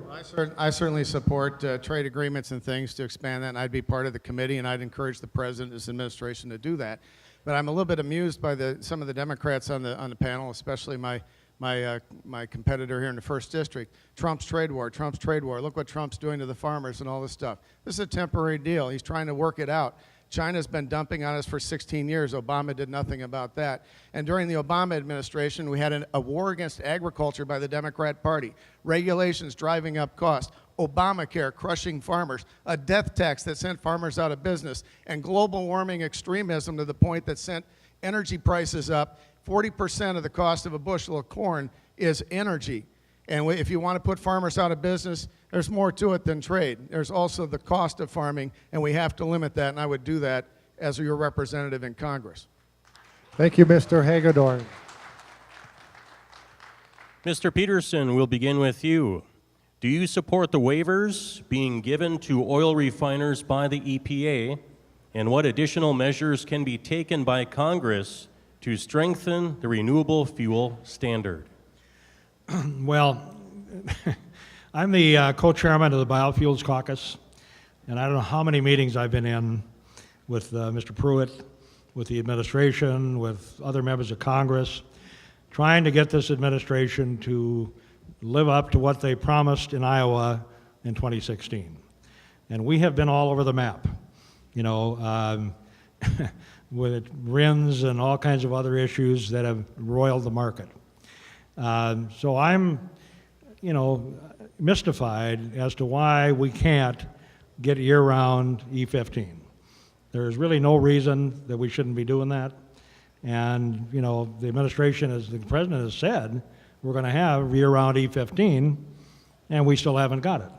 Speaker 11: I certainly support trade agreements and things to expand that, and I'd be part of the committee, and I'd encourage the president and his administration to do that. But I'm a little bit amused by some of the Democrats on the panel, especially my competitor here in the 1st District. Trump's trade war, Trump's trade war. Look what Trump's doing to the farmers and all this stuff. This is a temporary deal. He's trying to work it out. China's been dumping on us for 16 years. Obama did nothing about that. And during the Obama administration, we had a war against agriculture by the Democrat Party. Regulations driving up costs. Obamacare crushing farmers. A death tax that sent farmers out of business. And global warming extremism to the point that sent energy prices up. 40% of the cost of a bushel of corn is energy. And if you want to put farmers out of business, there's more to it than trade. There's also the cost of farming, and we have to limit that, and I would do that as your representative in Congress.
Speaker 7: Thank you, Mr. Hagedorn.
Speaker 3: Mr. Peterson, we'll begin with you. Do you support the waivers being given to oil refiners by the EPA, and what additional measures can be taken by Congress to strengthen the renewable fuel standard?
Speaker 4: Well, I'm the co-chairman of the Biofuels Caucus, and I don't know how many meetings I've been in with Mr. Pruitt, with the administration, with other members of Congress, trying to get this administration to live up to what they promised in Iowa in 2016. And we have been all over the map, with RINs and all kinds of other issues that have roiled the market. So I'm, mystified as to why we can't get year-round E15. There's really no reason that we shouldn't be doing that. And, you know, the administration, as the president has said, we're going to have year-round E15, and we still haven't got it.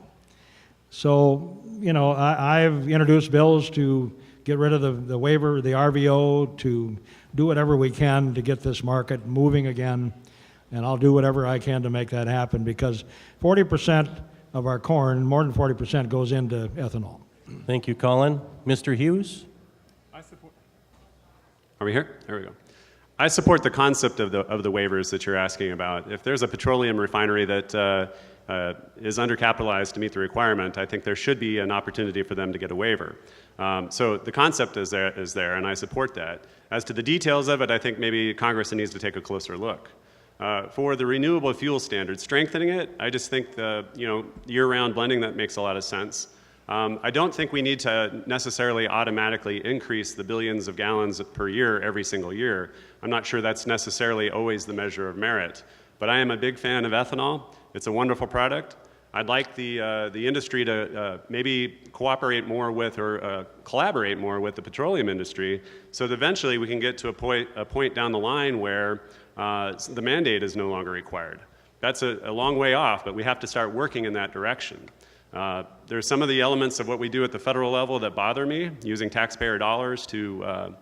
Speaker 4: So, you know, I've introduced bills to get rid of the waiver, the RVO, to do whatever we can to get this market moving again, and I'll do whatever I can to make that happen, because 40% of our corn, more than 40%, goes into ethanol.
Speaker 3: Thank you, Colin. Mr. Hughes?
Speaker 2: Are we here? There we go. I support the concept of the waivers that you're asking about. If there's a petroleum refinery that is undercapitalized to meet the requirement, I think there should be an opportunity for them to get a waiver. So the concept is there, and I support that. As to the details of it, I think maybe Congress needs to take a closer look. For the renewable fuel standard, strengthening it, I just think the year-round blending, that makes a lot of sense. I don't think we need to necessarily automatically increase the billions of gallons per year every single year. I'm not sure that's necessarily always the measure of merit. But I am a big fan of ethanol. It's a wonderful product. I'd like the industry to maybe cooperate more with or collaborate more with the petroleum industry so that eventually we can get to a point down the line where the mandate is no longer required. That's a long way off, but we have to start working in that direction. There's some of the elements of what we do at the federal level that bother me, using taxpayer dollars to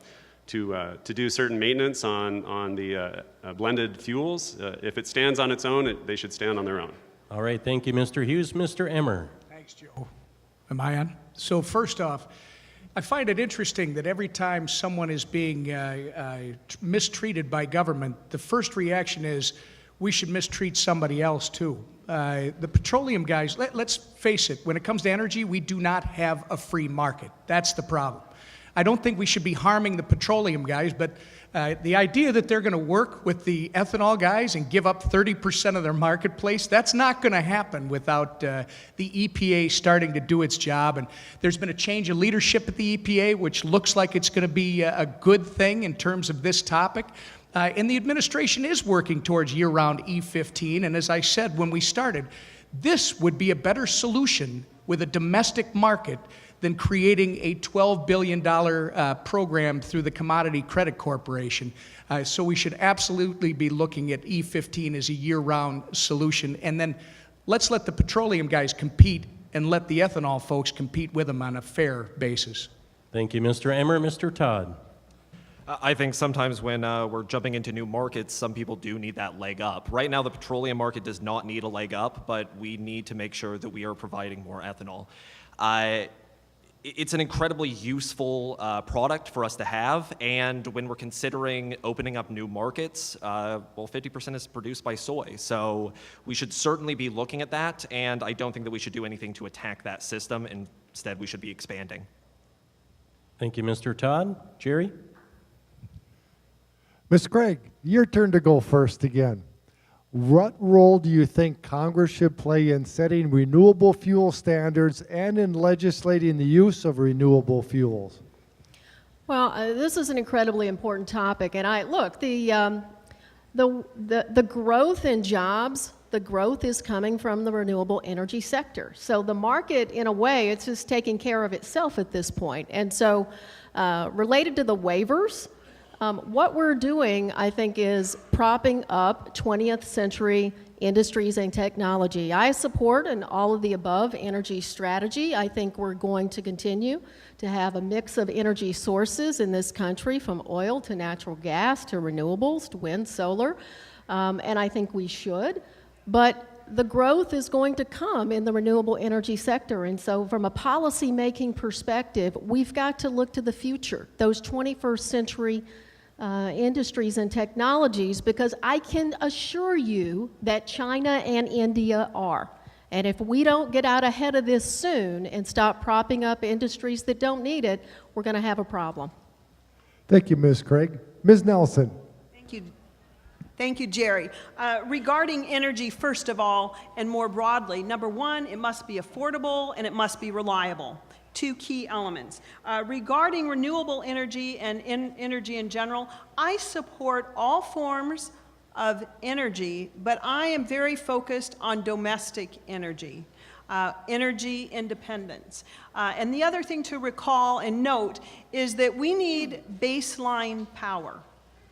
Speaker 2: do certain maintenance on the blended fuels. If it stands on its own, they should stand on their own.
Speaker 3: All right, thank you, Mr. Hughes. Mr. Emmer?
Speaker 5: Thanks, Joe. Am I on? So first off, I find it interesting that every time someone is being mistreated by government, the first reaction is, we should mistreat somebody else too. The petroleum guys, let's face it, when it comes to energy, we do not have a free market. That's the problem. I don't think we should be harming the petroleum guys, but the idea that they're going to work with the ethanol guys and give up 30% of their marketplace, that's not going to happen without the EPA starting to do its job. And there's been a change of leadership at the EPA, which looks like it's going to be a good thing in terms of this topic. And the administration is working towards year-round E15. And as I said when we started, this would be a better solution with a domestic market than creating a $12 billion program through the Commodity Credit Corporation. So we should absolutely be looking at E15 as a year-round solution. And then let's let the petroleum guys compete and let the ethanol folks compete with them on a fair basis.
Speaker 3: Thank you, Mr. Emmer. Mr. Todd?
Speaker 6: I think sometimes when we're jumping into new markets, some people do need that leg up. Right now, the petroleum market does not need a leg up, but we need to make sure that we are providing more ethanol. It's an incredibly useful product for us to have, and when we're considering opening up new markets, well, 50% is produced by soy, so we should certainly be looking at that, and I don't think that we should do anything to attack that system. Instead, we should be expanding.
Speaker 3: Thank you, Mr. Todd. Jerry?
Speaker 7: Ms. Craig, your turn to go first again. What role do you think Congress should play in setting renewable fuel standards and in legislating the use of renewable fuels?
Speaker 8: Well, this is an incredibly important topic, and the growth in jobs, the growth is coming from the renewable energy sector. So the market, in a way, it's just taking care of itself at this point. And so, related to the waivers, what we're doing, I think, is propping up 20th century industries and technology. I support an all of the above energy strategy. I think we're going to continue to have a mix of energy sources in this country, from oil to natural gas to renewables to wind, solar, and I think we should. But the growth is going to come in the renewable energy sector, and so from a policy-making perspective, we've got to look to the future, those 21st century industries and technologies, because I can assure you that China and India are. And if we don't get out ahead of this soon and stop propping up industries that don't need it, we're going to have a problem.
Speaker 7: Thank you, Ms. Craig. Ms. Nelson.
Speaker 9: Thank you. Thank you, Jerry. Regarding energy, first of all, and more broadly, number one, it must be affordable and it must be reliable. Two key elements. Regarding renewable energy and energy in general, I support all forms of energy, but I am very focused on domestic energy. Energy independence. And the other thing to recall and note is that we need baseline power.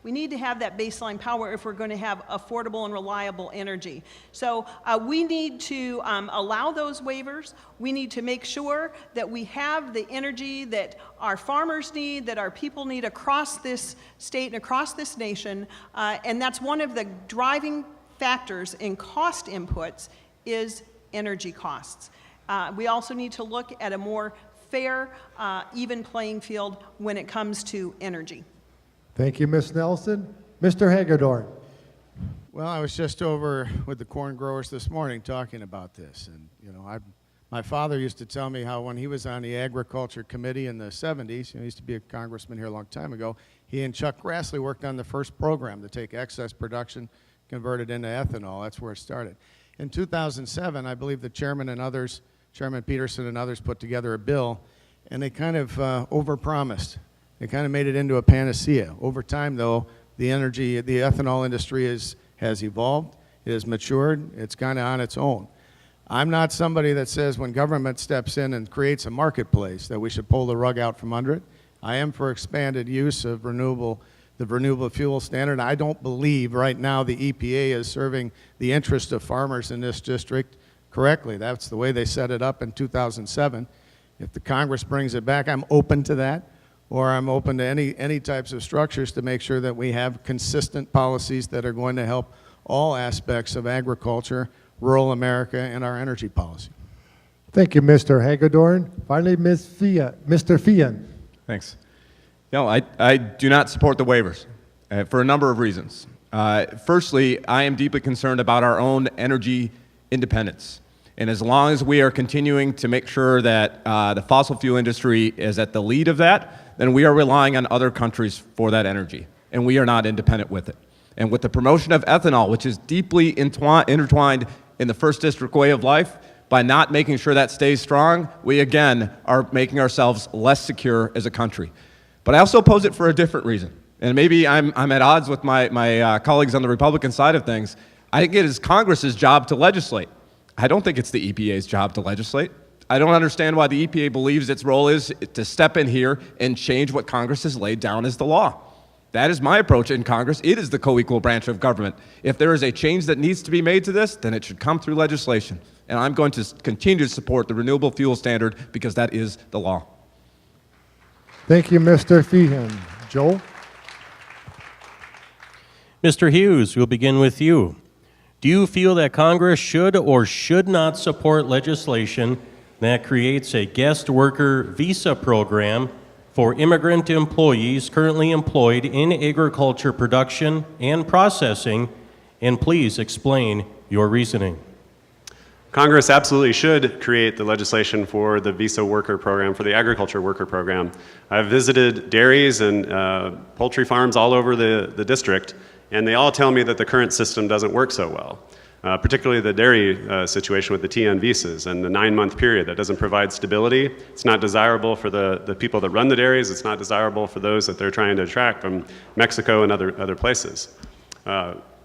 Speaker 9: We need to have that baseline power if we're going to have affordable and reliable energy. So we need to allow those waivers. We need to make sure that we have the energy that our farmers need, that our people need across this state and across this nation. And that's one of the driving factors in cost inputs is energy costs. We also need to look at a more fair, even playing field when it comes to energy.
Speaker 7: Thank you, Ms. Nelson. Mr. Hagedorn.
Speaker 11: Well, I was just over with the corn growers this morning talking about this, and you know, my father used to tell me how when he was on the agriculture committee in the 70s, he used to be a congressman here a long time ago, he and Chuck Grassley worked on the first program to take excess production, convert it into ethanol. That's where it started. In 2007, I believe the chairman and others, Chairman Peterson and others, put together a bill, and they kind of overpromised. They kind of made it into a panacea. Over time, though, the ethanol industry has evolved, it has matured, it's kind of on its own. I'm not somebody that says when government steps in and creates a marketplace that we should pull the rug out from under it. I am for expanded use of the renewable fuel standard. I don't believe right now the EPA is serving the interest of farmers in this district correctly. That's the way they set it up in 2007. If the Congress brings it back, I'm open to that, or I'm open to any types of structures to make sure that we have consistent policies that are going to help all aspects of agriculture, rural America, and our energy policy.
Speaker 7: Thank you, Mr. Hagedorn. Finally, Mr. Fian.
Speaker 10: Thanks. No, I do not support the waivers for a number of reasons. Firstly, I am deeply concerned about our own energy independence. And as long as we are continuing to make sure that the fossil fuel industry is at the lead of that, then we are relying on other countries for that energy, and we are not independent with it. And with the promotion of ethanol, which is deeply intertwined in the first district way of life, by not making sure that stays strong, we again are making ourselves less secure as a country. But I also oppose it for a different reason. And maybe I'm at odds with my colleagues on the Republican side of things. I think it is Congress's job to legislate. I don't think it's the EPA's job to legislate. I don't understand why the EPA believes its role is to step in here and change what Congress has laid down as the law. That is my approach in Congress. It is the co-equal branch of government. If there is a change that needs to be made to this, then it should come through legislation. And I'm going to continue to support the renewable fuel standard because that is the law.
Speaker 7: Thank you, Mr. Feehan. Joel?
Speaker 3: Mr. Hughes, we'll begin with you. Do you feel that Congress should or should not support legislation that creates a guest worker visa program for immigrant employees currently employed in agriculture production and processing? And please explain your reasoning.
Speaker 2: Congress absolutely should create the legislation for the visa worker program, for the agriculture worker program. I've visited dairies and poultry farms all over the district, and they all tell me that the current system doesn't work so well. Particularly the dairy situation with the TN visas and the 9-month period that doesn't provide stability. It's not desirable for the people that run the dairies. It's not desirable for those that they're trying to attract from Mexico and other places.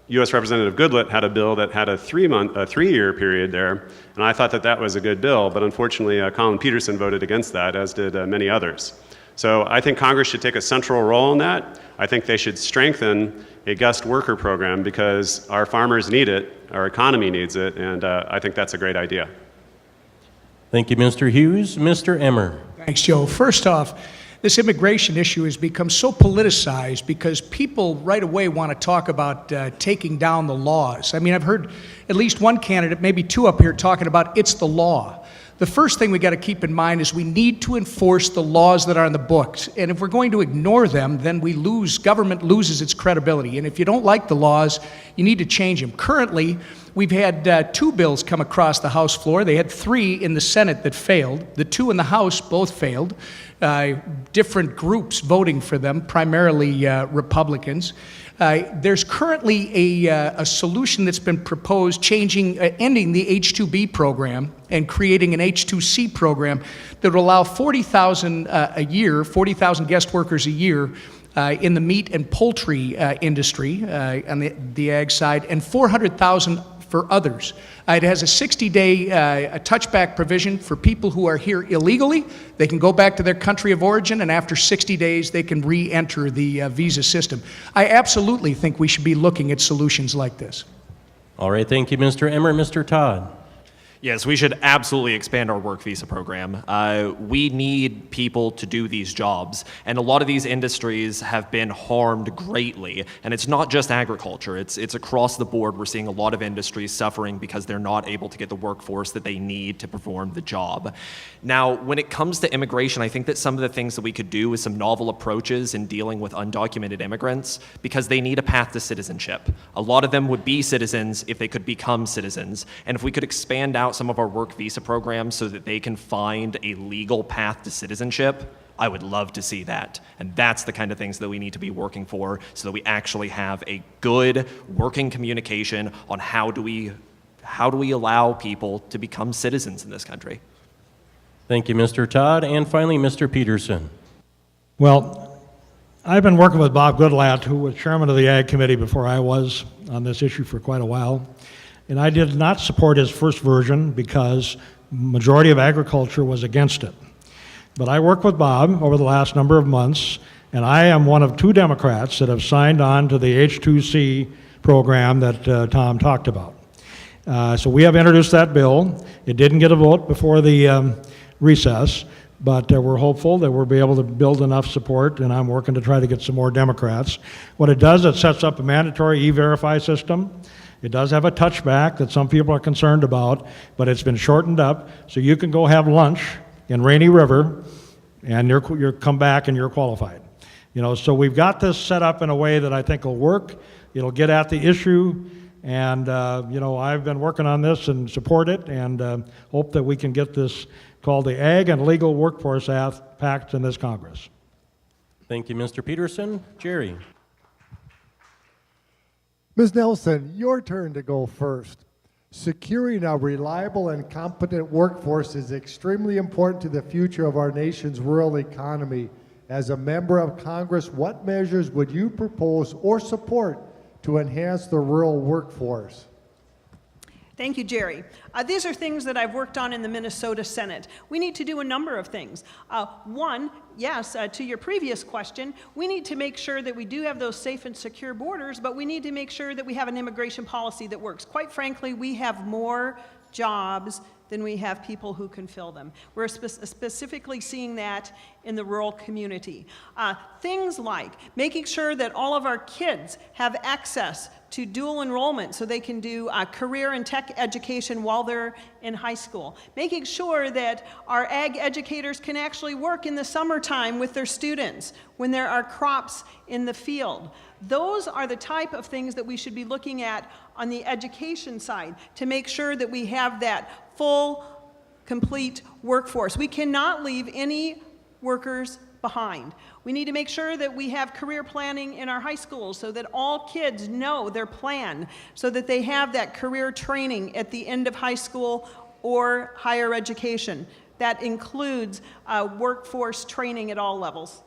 Speaker 2: U.S. Representative Goodlatte had a bill that had a 3-year period there, and I thought that was a good bill, but unfortunately Colin Peterson voted against that, as did many others. So I think Congress should take a central role in that. I think they should strengthen a guest worker program because our farmers need it, our economy needs it, and I think that's a great idea.
Speaker 3: Thank you, Mr. Hughes. Mr. Emmer.
Speaker 5: Thanks, Joe. First off, this immigration issue has become so politicized because people right away want to talk about taking down the laws. I mean, I've heard at least one candidate, maybe two up here, talking about it's the law. The first thing we got to keep in mind is we need to enforce the laws that are in the books. And if we're going to ignore them, then government loses its credibility. And if you don't like the laws, you need to change them. Currently, we've had 2 bills come across the House floor. They had 3 in the Senate that failed. The 2 in the House both failed. Different groups voting for them, primarily Republicans. There's currently a solution that's been proposed, ending the H-2B program and creating an H-2C program that will allow 40,000 a year, 40,000 guest workers a year in the meat and poultry industry on the ag side, and 400,000 for others. It has a 60-day touchback provision for people who are here illegally. They can go back to their country of origin, and after 60 days, they can re-enter the visa system. I absolutely think we should be looking at solutions like this.
Speaker 3: All right, thank you, Mr. Emmer. Mr. Todd.
Speaker 6: Yes, we should absolutely expand our work visa program. We need people to do these jobs, and a lot of these industries have been harmed greatly. And it's not just agriculture, it's across the board. We're seeing a lot of industries suffering because they're not able to get the workforce that they need to perform the job. Now, when it comes to immigration, I think that some of the things that we could do is some novel approaches in dealing with undocumented immigrants, because they need a path to citizenship. A lot of them would be citizens if they could become citizens. And if we could expand out some of our work visa programs so that they can find a legal path to citizenship, I would love to see that. And that's the kind of things that we need to be working for, so that we actually have a good working communication on how do we allow people to become citizens in this country.
Speaker 3: Thank you, Mr. Todd. And finally, Mr. Peterson.
Speaker 4: Well, I've been working with Bob Goodlatte, who was chairman of the Ag Committee before I was, on this issue for quite a while. And I did not support his first version because majority of agriculture was against it. But I worked with Bob over the last number of months, and I am one of 2 Democrats that have signed on to the H2C program that Tom talked about. So we have introduced that bill. It didn't get a vote before the recess, but we're hopeful that we'll be able to build enough support, and I'm working to try to get some more Democrats. What it does, it sets up a mandatory E-Verify system. It does have a touchback that some people are concerned about, but it's been shortened up, so you can go have lunch in Rainy River, and you're come back and you're qualified. You know, so we've got this set up in a way that I think will work. It'll get at the issue, and you know, I've been working on this and support it, and hope that we can get this called the Ag and Legal Workforce Pact in this Congress.
Speaker 3: Thank you, Mr. Peterson. Jerry.
Speaker 7: Ms. Nelson, your turn to go first. Securing a reliable and competent workforce is extremely important to the future of our nation's rural economy. As a member of Congress, what measures would you propose or support to enhance the rural workforce?
Speaker 9: Thank you, Jerry. These are things that I've worked on in the Minnesota Senate. We need to do a number of things. One, yes, to your previous question, we need to make sure that we do have those safe and secure borders, but we need to make sure that we have an immigration policy that works. Quite frankly, we have more jobs than we have people who can fill them. We're specifically seeing that in the rural community. Things like making sure that all of our kids have access to dual enrollment so they can do career and tech education while they're in high school. Making sure that our ag educators can actually work in the summertime with their students when there are crops in the field. Those are the type of things that we should be looking at on the education side to make sure that we have that full, complete workforce. We cannot leave any workers behind. We need to make sure that we have career planning in our high schools so that all kids know their plan, so that they have that career training at the end of high school or higher education. That includes workforce training at all levels.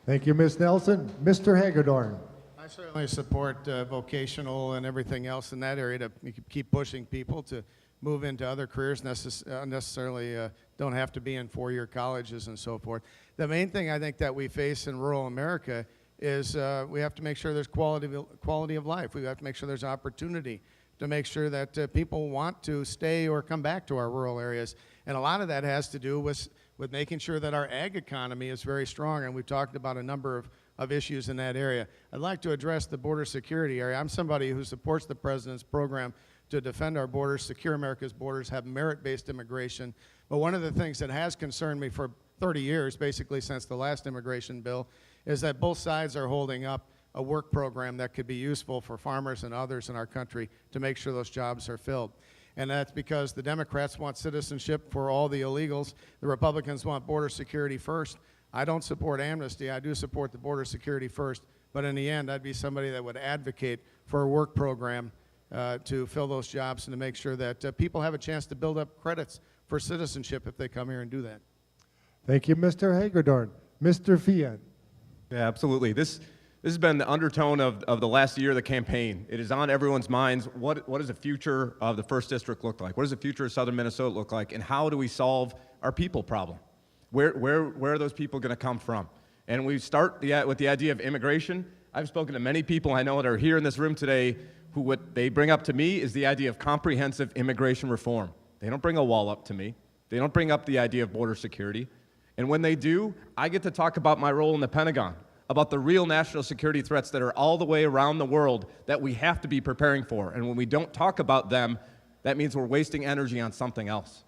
Speaker 7: Thank you, Ms. Nelson. Mr. Hagedorn.
Speaker 11: I certainly support vocational and everything else in that area to keep pushing people to move into other careers, necessarily don't have to be in four-year colleges and so forth. The main thing I think that we face in rural America is we have to make sure there's quality of life. We have to make sure there's opportunity to make sure that people want to stay or come back to our rural areas. And a lot of that has to do with making sure that our ag economy is very strong, and we've talked about a number of issues in that area. I'd like to address the border security area. I'm somebody who supports the President's program to defend our borders, secure America's borders, have merit-based immigration. But one of the things that has concerned me for 30 years, basically since the last immigration bill, is that both sides are holding up a work program that could be useful for farmers and others in our country to make sure those jobs are filled. And that's because the Democrats want citizenship for all the illegals. The Republicans want border security first. I don't support amnesty. I do support the border security first. But in the end, I'd be somebody that would advocate for a work program to fill those jobs and to make sure that people have a chance to build up credits for citizenship if they come here and do that.
Speaker 7: Thank you, Mr. Hagedorn. Mr. Fian.
Speaker 10: Yeah, absolutely. This has been the undertone of the last year of the campaign. It is on everyone's minds. What does the future of the 1st District look like? What does the future of Southern Minnesota look like? And how do we solve our people problem? Where are those people going to come from? And we start with the idea of immigration. I've spoken to many people I know that are here in this room today who what they bring up to me is the idea of comprehensive immigration reform. They don't bring a wall up to me. They don't bring up the idea of border security. And when they do, I get to talk about my role in the Pentagon, about the real national security threats that are all the way around the world that we have to be preparing for. And when we don't talk about them, that means we're wasting energy on something else.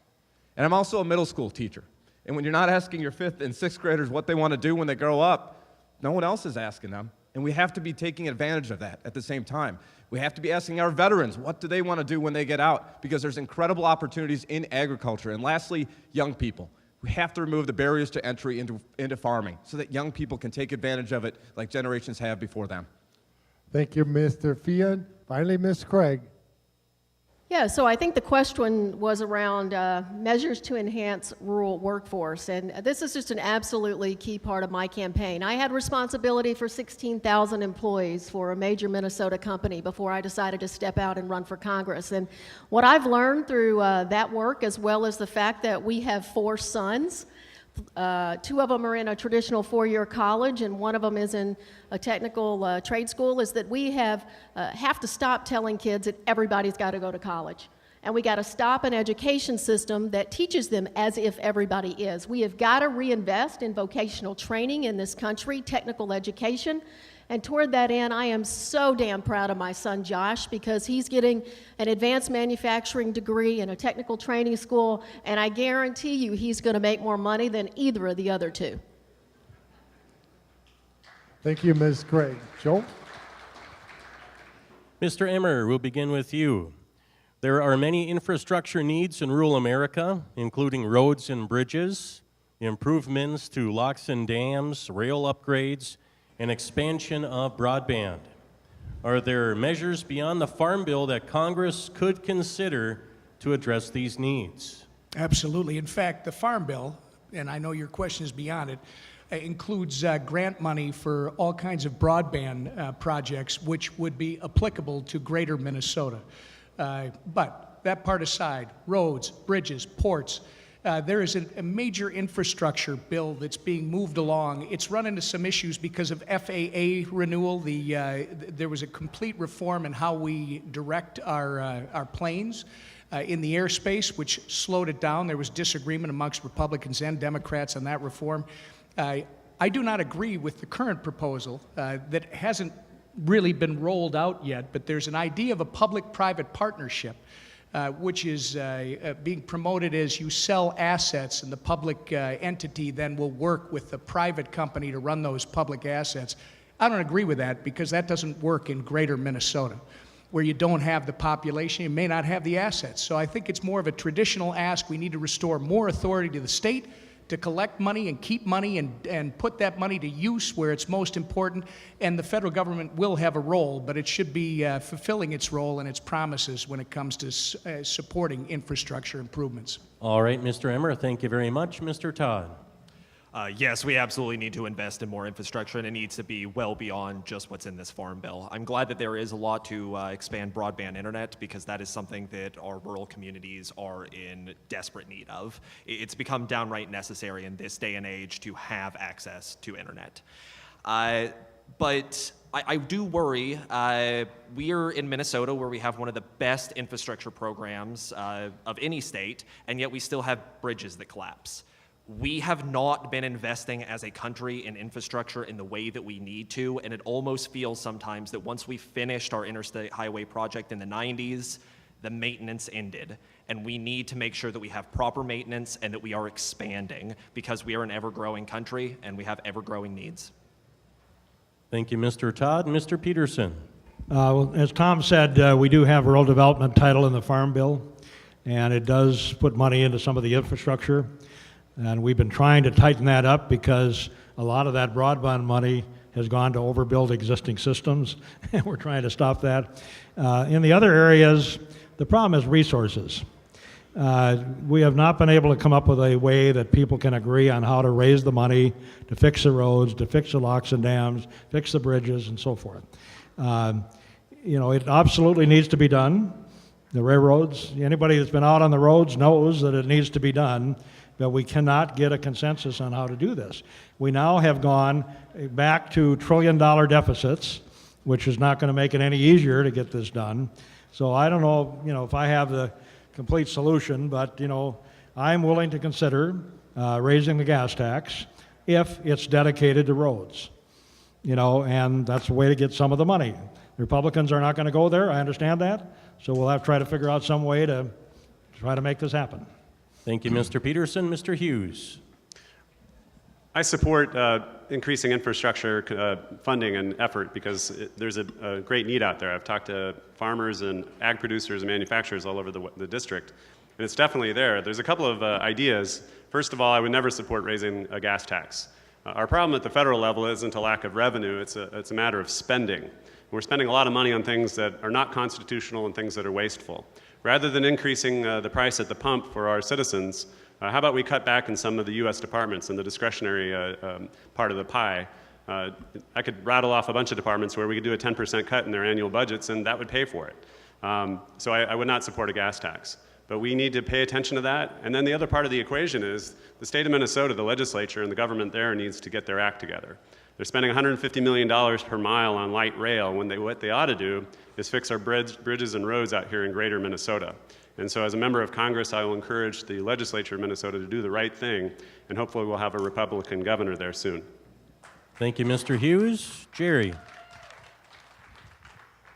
Speaker 10: And I'm also a middle school teacher. And when you're not asking your 5th and 6th graders what they want to do when they grow up, no one else is asking them. And we have to be taking advantage of that at the same time. We have to be asking our veterans, what do they want to do when they get out? Because there's incredible opportunities in agriculture. And lastly, young people. We have to remove the barriers to entry into farming so that young people can take advantage of it like generations have before them.
Speaker 7: Thank you, Mr. Fian. Finally, Ms. Craig.
Speaker 8: Yeah, so I think the question was around measures to enhance rural workforce, and this is just an absolutely key part of my campaign. I had responsibility for 16,000 employees for a major Minnesota company before I decided to step out and run for Congress. And what I've learned through that work, as well as the fact that we have 4 sons, 2 of them are in a traditional 4-year college, and 1 of them is in a technical trade school, is that we have to stop telling kids that everybody's got to go to college. And we got to stop an education system that teaches them as if everybody is. We have got to reinvest in vocational training in this country, technical education. And toward that end, I am so damn proud of my son Josh because he's getting an advanced manufacturing degree in a technical training school, and I guarantee you he's going to make more money than either of the other 2.
Speaker 7: Thank you, Ms. Craig. Joe?
Speaker 3: Mr. Emmer, we'll begin with you. There are many infrastructure needs in rural America, including roads and bridges, improvements to locks and dams, rail upgrades, and expansion of broadband. Are there measures beyond the Farm Bill that Congress could consider to address these needs?
Speaker 5: Absolutely. In fact, the Farm Bill, and I know your question is beyond it, includes grant money for all kinds of broadband projects which would be applicable to greater Minnesota. But that part aside, roads, bridges, ports, there is a major infrastructure bill that's being moved along. It's run into some issues because of FAA renewal. There was a complete reform in how we direct our planes in the airspace, which slowed it down. There was disagreement amongst Republicans and Democrats on that reform. I do not agree with the current proposal that hasn't really been rolled out yet, but there's an idea of a public-private partnership which is being promoted as you sell assets and the public entity then will work with the private company to run those public assets. I don't agree with that because that doesn't work in greater Minnesota, where you don't have the population, you may not have the assets. So I think it's more of a traditional ask. We need to restore more authority to the state to collect money and keep money and put that money to use where it's most important. And the federal government will have a role, but it should be fulfilling its role and its promises when it comes to supporting infrastructure improvements.
Speaker 3: All right, Mr. Emmer, thank you very much. Mr. Todd.
Speaker 6: Yes, we absolutely need to invest in more infrastructure, and it needs to be well beyond just what's in this Farm Bill. I'm glad that there is a lot to expand broadband internet because that is something that our rural communities are in desperate need of. It's become downright necessary in this day and age to have access to internet. But I do worry. We're in Minnesota where we have one of the best infrastructure programs of any state, and yet we still have bridges that collapse. We have not been investing as a country in infrastructure in the way that we need to, and it almost feels sometimes that once we finished our interstate highway project in the 90s, the maintenance ended. And we need to make sure that we have proper maintenance and that we are expanding because we are an ever-growing country and we have ever-growing needs.
Speaker 3: Thank you, Mr. Todd. Mr. Peterson.
Speaker 4: Well, as Tom said, we do have a rural development title in the Farm Bill, and it does put money into some of the infrastructure. And we've been trying to tighten that up because a lot of that broadband money has gone to overbuild existing systems, and we're trying to stop that. In the other areas, the problem is resources. We have not been able to come up with a way that people can agree on how to raise the money to fix the roads, to fix the locks and dams, fix the bridges, and so forth. It absolutely needs to be done. The railroads, anybody that's been out on the roads knows that it needs to be done, but we cannot get a consensus on how to do this. We now have gone back to trillion-dollar deficits, which is not going to make it any easier to get this done. So I don't know, if I have the complete solution, but, I'm willing to consider raising the gas tax if it's dedicated to roads, and that's a way to get some of the money. The Republicans are not going to go there, I understand that, so we'll have to try to figure out some way to try to make this happen.
Speaker 3: Thank you, Mr. Peterson. Mr. Hughes.
Speaker 2: I support increasing infrastructure funding and effort because there's a great need out there. I've talked to farmers and ag producers and manufacturers all over the district, and it's definitely there. There's a couple of ideas. First of all, I would never support raising a gas tax. Our problem at the federal level isn't a lack of revenue, it's a matter of spending. We're spending a lot of money on things that are not constitutional and things that are wasteful. Rather than increasing the price at the pump for our citizens, how about we cut back in some of the U.S. departments in the discretionary part of the pie? I could rattle off a bunch of departments where we could do a 10% cut in their annual budgets, and that would pay for it. So I would not support a gas tax. But we need to pay attention to that. And then the other part of the equation is the state of Minnesota, the legislature, and the government there needs to get their act together. They're spending $150 million per mile on light rail when what they ought to do is fix our bridges and roads out here in greater Minnesota. And so as a member of Congress, I will encourage the legislature of Minnesota to do the right thing, and hopefully we'll have a Republican governor there soon.
Speaker 3: Thank you, Mr. Hughes. Jerry.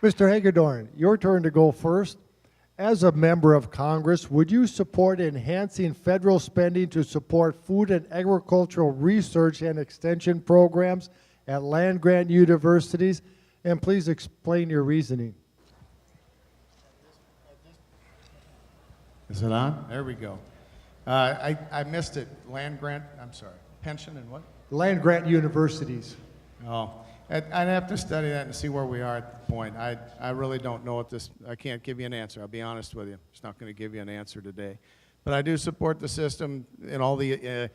Speaker 7: Mr. Hagedorn, your turn to go first. As a member of Congress, would you support enhancing federal spending to support food and agricultural research and extension programs at land-grant universities? And please explain your reasoning.
Speaker 11: Is it on? There we go. I missed it. Land grant, I'm sorry. Pension and what?
Speaker 7: Land-grant universities.
Speaker 11: Oh, I'd have to study that and see where we are at the point. I really don't know I can't give you an answer. I'll be honest with you. It's not going to give you an answer today. But I do support the system and all the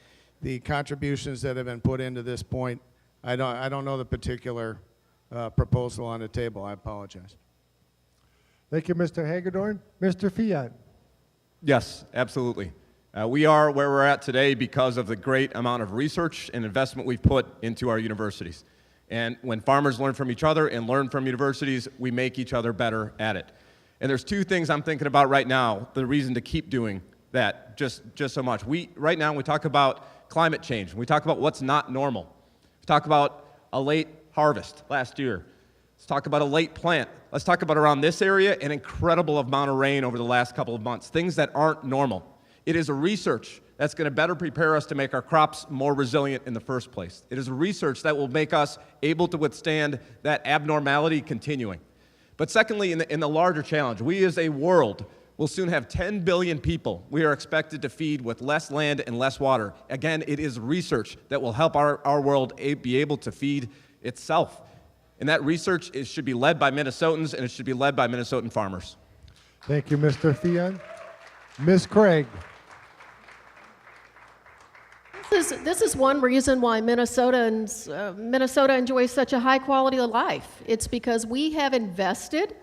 Speaker 11: contributions that have been put into this point. I don't know the particular proposal on the table. I apologize.
Speaker 7: Thank you, Mr. Hagedorn. Mr. Fian.
Speaker 10: Yes, absolutely. We are where we're at today because of the great amount of research and investment we've put into our universities. And when farmers learn from each other and learn from universities, we make each other better at it. And there's two things I'm thinking about right now, the reason to keep doing that just so much. Right now, we talk about climate change. We talk about what's not normal. We talk about a late harvest last year. Let's talk about a late plant. Let's talk about around this area an incredible amount of rain over the last couple of months, things that aren't normal. It is a research that's going to better prepare us to make our crops more resilient in the first place. It is a research that will make us able to withstand that abnormality continuing. But secondly, in the larger challenge, we as a world will soon have 10 billion people we are expected to feed with less land and less water. Again, it is research that will help our world be able to feed itself. And that research should be led by Minnesotans, and it should be led by Minnesotan farmers.
Speaker 7: Thank you, Mr. Fian. Ms. Craig.
Speaker 8: This is one reason why Minnesota enjoys such a high quality of life. It's because we have invested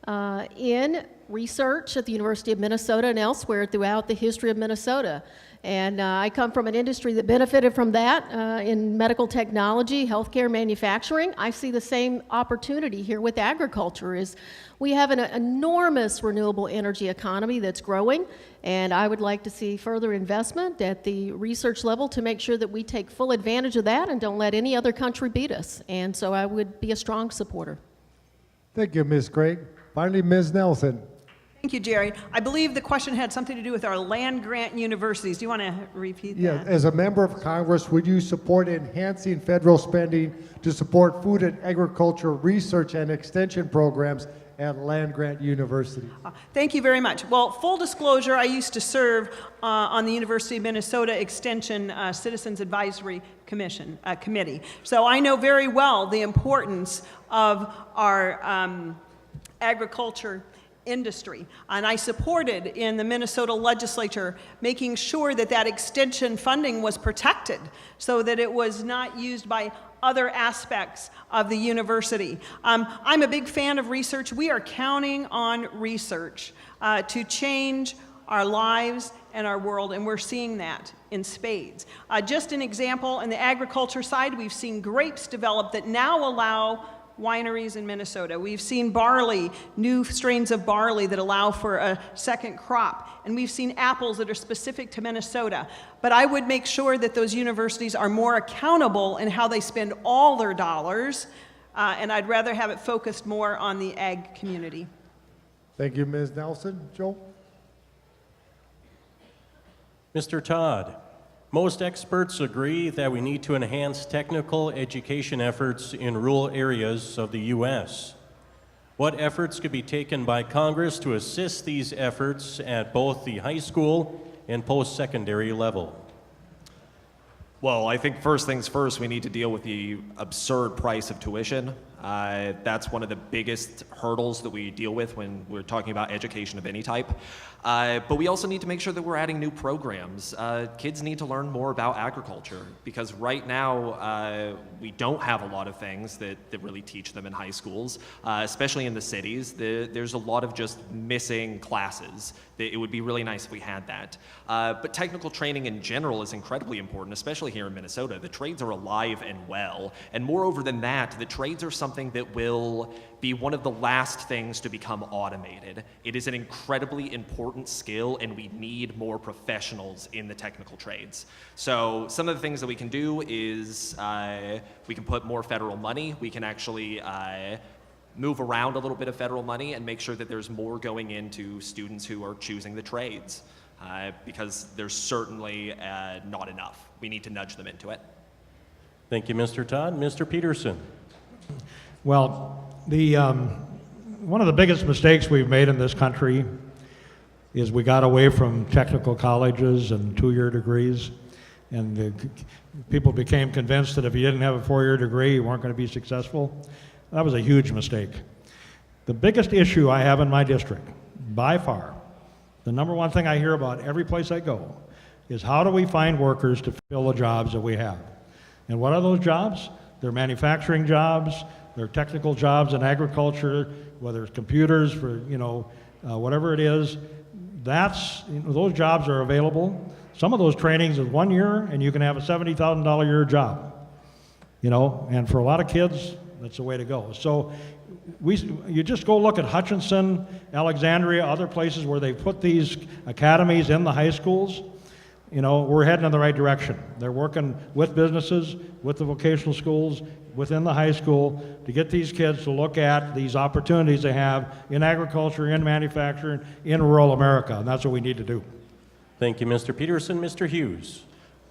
Speaker 8: in research at the University of Minnesota and elsewhere throughout the history of Minnesota. And I come from an industry that benefited from that in medical technology, healthcare, manufacturing. I see the same opportunity here with agriculture. Is we have an enormous renewable energy economy that's growing, and I would like to see further investment at the research level to make sure that we take full advantage of that and don't let any other country beat us. And so I would be a strong supporter.
Speaker 7: Thank you, Ms. Craig. Finally, Ms. Nelson.
Speaker 9: Thank you, Jerry. I believe the question had something to do with our land-grant universities. Do you want to repeat that?
Speaker 7: Yes, as a member of Congress, would you support enhancing federal spending to support food and agriculture research and extension programs at land-grant universities?
Speaker 9: Thank you very much. Well, full disclosure, I used to serve on the University of Minnesota Extension Citizens Advisory Committee. So I know very well the importance of our agriculture industry. And I supported in the Minnesota legislature making sure that that extension funding was protected so that it was not used by other aspects of the university. I'm a big fan of research. We are counting on research to change our lives and our world, and we're seeing that in spades. Just an example, on the agriculture side, we've seen grapes develop that now allow wineries in Minnesota. We've seen barley, new strains of barley that allow for a second crop. And we've seen apples that are specific to Minnesota. But I would make sure that those universities are more accountable in how they spend all their dollars. And I'd rather have it focused more on the ag community.
Speaker 7: Thank you, Ms. Nelson. Joe?
Speaker 3: Mr. Todd, most experts agree that we need to enhance technical education efforts in rural areas of the U.S. What efforts could be taken by Congress to assist these efforts at both the high school and post-secondary level?
Speaker 6: Well, I think first things first, we need to deal with the absurd price of tuition. That's one of the biggest hurdles that we deal with when we're talking about education of any type. But we also need to make sure that we're adding new programs. Kids need to learn more about agriculture because right now we don't have a lot of things that really teach them in high schools, especially in the cities. There's a lot of just missing classes. It would be really nice if we had that. But technical training in general is incredibly important, especially here in Minnesota. The trades are alive and well. And moreover than that, the trades are something that will be one of the last things to become automated. It is an incredibly important skill, and we need more professionals in the technical trades. So some of the things that we can do is we can put more federal money. We can actually move around a little bit of federal money and make sure that there's more going into students who are choosing the trades because there's certainly not enough. We need to nudge them into it.
Speaker 3: Thank you, Mr. Todd. Mr. Peterson.
Speaker 4: Well, one of the biggest mistakes we've made in this country is we got away from technical colleges and two-year degrees, and people became convinced that if you didn't have a four-year degree, you weren't going to be successful. That was a huge mistake. The biggest issue I have in my district, by far, the number one thing I hear about every place I go, is how do we find workers to fill the jobs that we have? And what are those jobs? They're manufacturing jobs, they're technical jobs in agriculture, whether it's computers for, whatever it is. Those jobs are available. Some of those trainings is 1 year, and you can have a $70,000 a year job. And for a lot of kids, that's the way to go. So you just go look at Hutchinson, Alexandria, other places where they put these academies in the high schools. We're heading in the right direction. They're working with businesses, with the vocational schools, within the high school to get these kids to look at these opportunities they have in agriculture, in manufacturing, in rural America, and that's what we need to do.
Speaker 3: Thank you, Mr. Peterson. Mr. Hughes.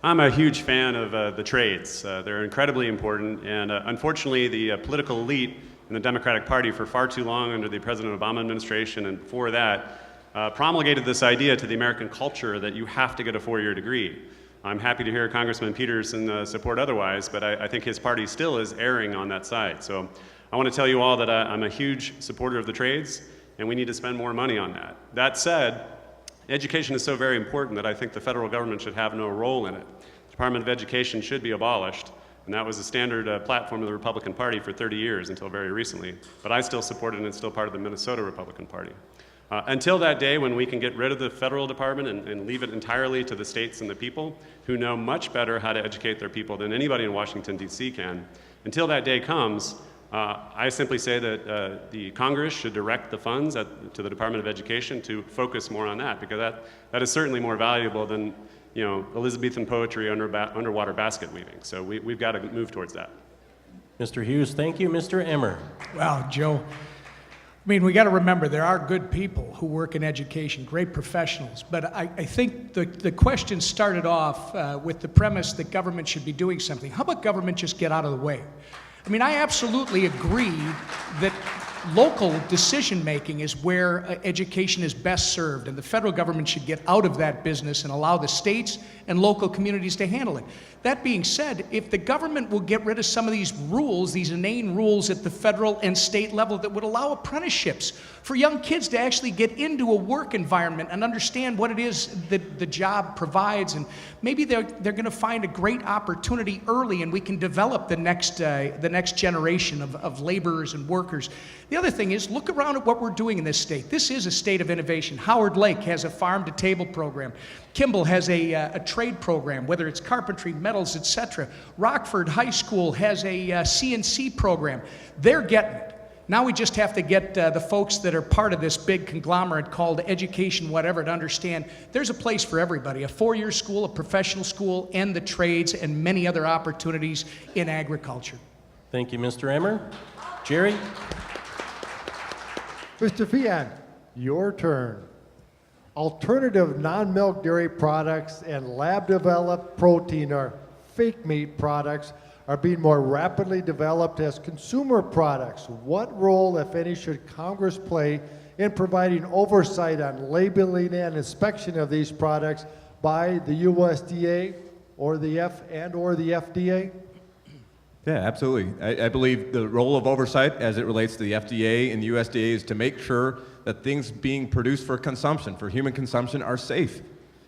Speaker 2: I'm a huge fan of the trades. They're incredibly important, and unfortunately the political elite in the Democratic Party for far too long under the President Obama administration and before that promulgated this idea to the American culture that you have to get a four-year degree. I'm happy to hear Congressman Peterson support otherwise, but I think his party still is erring on that side. So I want to tell you all that I'm a huge supporter of the trades, and we need to spend more money on that. That said, education is so very important that I think the federal government should have no role in it. The Department of Education should be abolished, and that was the standard platform of the Republican Party for 30 years until very recently. But I still support it, and it's still part of the Minnesota Republican Party. Until that day when we can get rid of the federal department and leave it entirely to the states and the people who know much better how to educate their people than anybody in Washington, D.C. can, until that day comes, I simply say that the Congress should direct the funds to the Department of Education to focus more on that, because that is certainly more valuable than Elizabethan poetry underwater basket weaving. So we've got to move towards that.
Speaker 3: Mr. Hughes, thank you. Mr. Emmer.
Speaker 5: Well, Joe, we got to remember there are good people who work in education, great professionals, but I think the question started off with the premise that government should be doing something. How about government just get out of the way? I absolutely agree that local decision making is where education is best served, and the federal government should get out of that business and allow the states and local communities to handle it. That being said, if the government will get rid of some of these rules, these inane rules at the federal and state level that would allow apprenticeships for young kids to actually get into a work environment and understand what it is that the job provides, and maybe they're going to find a great opportunity early, and we can develop the next generation of laborers and workers. The other thing is, look around at what we're doing in this state. This is a state of innovation. Howard Lake has a farm-to-table program. Kimball has a trade program, whether it's carpentry, metals, etc. Rockford High School has a CNC program. They're getting it. Now we just have to get the folks that are part of this big conglomerate called education whatever to understand there's a place for everybody, a four-year school, a professional school, and the trades, and many other opportunities in agriculture.
Speaker 3: Thank you, Mr. Emmer. Jerry?
Speaker 7: Mr. Fian, your turn. Alternative non-milk dairy products and lab-developed protein or fake meat products are being more rapidly developed as consumer products. What role, if any, should Congress play in providing oversight on labeling and inspection of these products by the USDA or the FDA?
Speaker 10: Yeah, absolutely. I believe the role of oversight as it relates to the FDA and the USDA is to make sure that things being produced for consumption, for human consumption, are safe.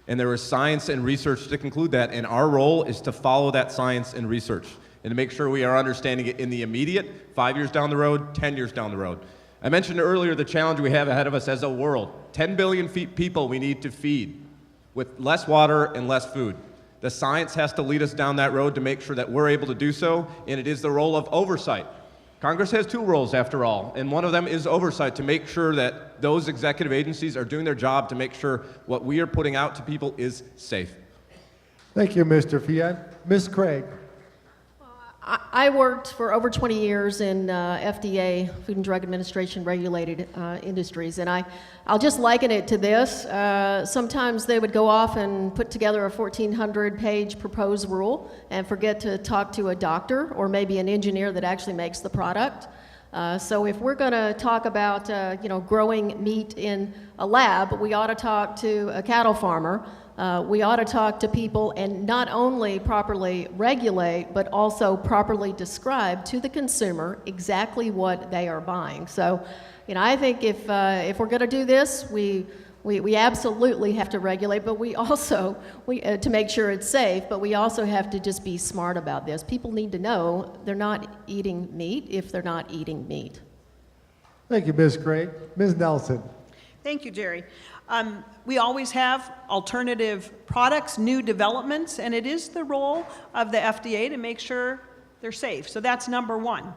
Speaker 10: And there is science and research to conclude that, and our role is to follow that science and research and to make sure we are understanding it in the immediate, 5 years down the road, 10 years down the road. I mentioned earlier the challenge we have ahead of us as a world. 10 billion people we need to feed with less water and less food. The science has to lead us down that road to make sure that we're able to do so, and it is the role of oversight. Congress has two roles, after all, and one of them is oversight, to make sure that those executive agencies are doing their job to make sure what we are putting out to people is safe.
Speaker 7: Thank you, Mr. Fian. Ms. Craig.
Speaker 8: I worked for over 20 years in FDA, Food and Drug Administration regulated industries, and I'll just liken it to this. Sometimes they would go off and put together a 1,400-page proposed rule and forget to talk to a doctor or maybe an engineer that actually makes the product. So if we're going to talk about growing meat in a lab, we ought to talk to a cattle farmer. We ought to talk to people and not only properly regulate, but also properly describe to the consumer exactly what they are buying. So, I think if we're going to do this, we absolutely have to regulate, but we also, to make sure it's safe, but we also have to just be smart about this. People need to know they're not eating meat if they're not eating meat.
Speaker 7: Thank you, Ms. Craig. Ms. Nelson.
Speaker 9: Thank you, Jerry. We always have alternative products, new developments, and it is the role of the FDA to make sure they're safe. So that's number one.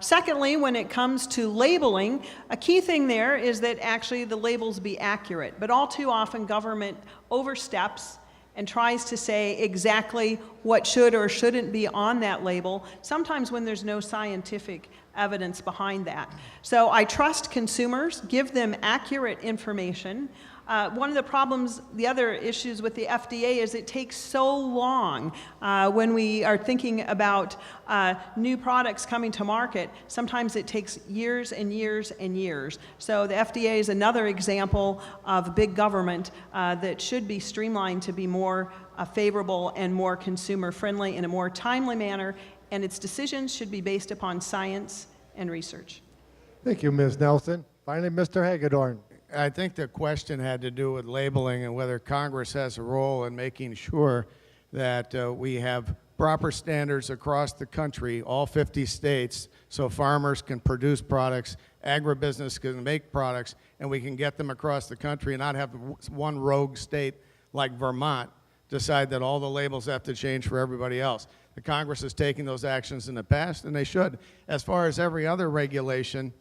Speaker 9: Secondly, when it comes to labeling, a key thing there is that actually the labels be accurate. But all too often, government oversteps and tries to say exactly what should or shouldn't be on that label, sometimes when there's no scientific evidence behind that. So I trust consumers, give them accurate information. One of the problems, the other issues with the FDA is it takes so long when we are thinking about new products coming to market. Sometimes it takes years and years and years. So the FDA is another example of big government that should be streamlined to be more favorable and more consumer friendly in a more timely manner, and its decisions should be based upon science and research.
Speaker 7: Thank you, Ms. Nelson. Finally, Mr. Hagedorn.
Speaker 11: I think the question had to do with labeling and whether Congress has a role in making sure that we have proper standards across the country, all 50 states, so farmers can produce products, agribusiness can make products, and we can get them across the country and not have one rogue state like Vermont decide that all the labels have to change for everybody else. The Congress has taken those actions in the past, and they should. As far as every other regulation,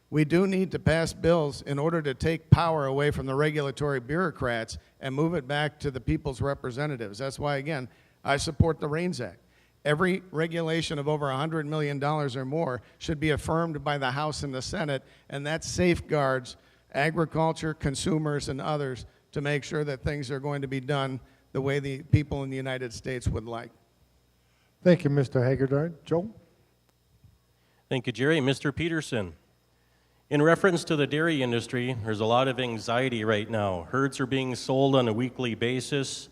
Speaker 11: we do need to pass bills in order to take power away from the regulatory bureaucrats and move it back to the people's representatives. That's why, again, I support the REINS Act. Every regulation of over $100 million or more should be affirmed by the House and the Senate, and that safeguards agriculture, consumers, and others to make sure that things are going to be done the way the people in the United States would like.
Speaker 7: Thank you, Mr. Hagedorn. Joe?
Speaker 3: Thank you, Jerry. Mr. Peterson. In reference to the dairy industry, there's a lot of anxiety right now. Herds are being sold on a weekly basis.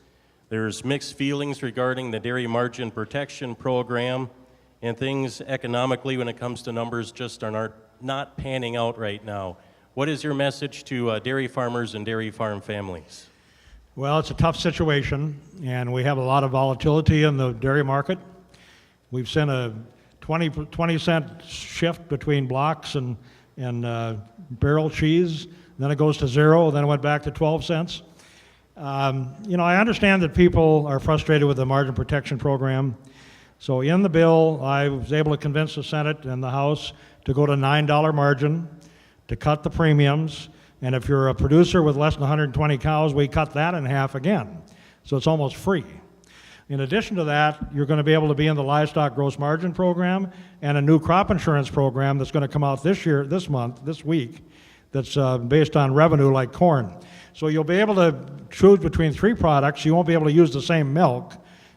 Speaker 3: There's mixed feelings regarding the dairy margin protection program, and things economically when it comes to numbers just are not panning out right now. What is your message to dairy farmers and dairy farm families?
Speaker 4: Well, it's a tough situation, and we have a lot of volatility in the dairy market. We've seen a 20-cent shift between blocks and barrel cheese. Then it goes to 0, then it went back to 12 cents. I understand that people are frustrated with the margin protection program. So in the bill, I was able to convince the Senate and the House to go to $9 margin, to cut the premiums, and if you're a producer with less than 120 cows, we cut that in half again. So it's almost free. In addition to that, you're going to be able to be in the livestock gross margin program and a new crop insurance program that's going to come out this week, that's based on revenue like corn. So you'll be able to choose between 3 products. You won't be able to use the same milk,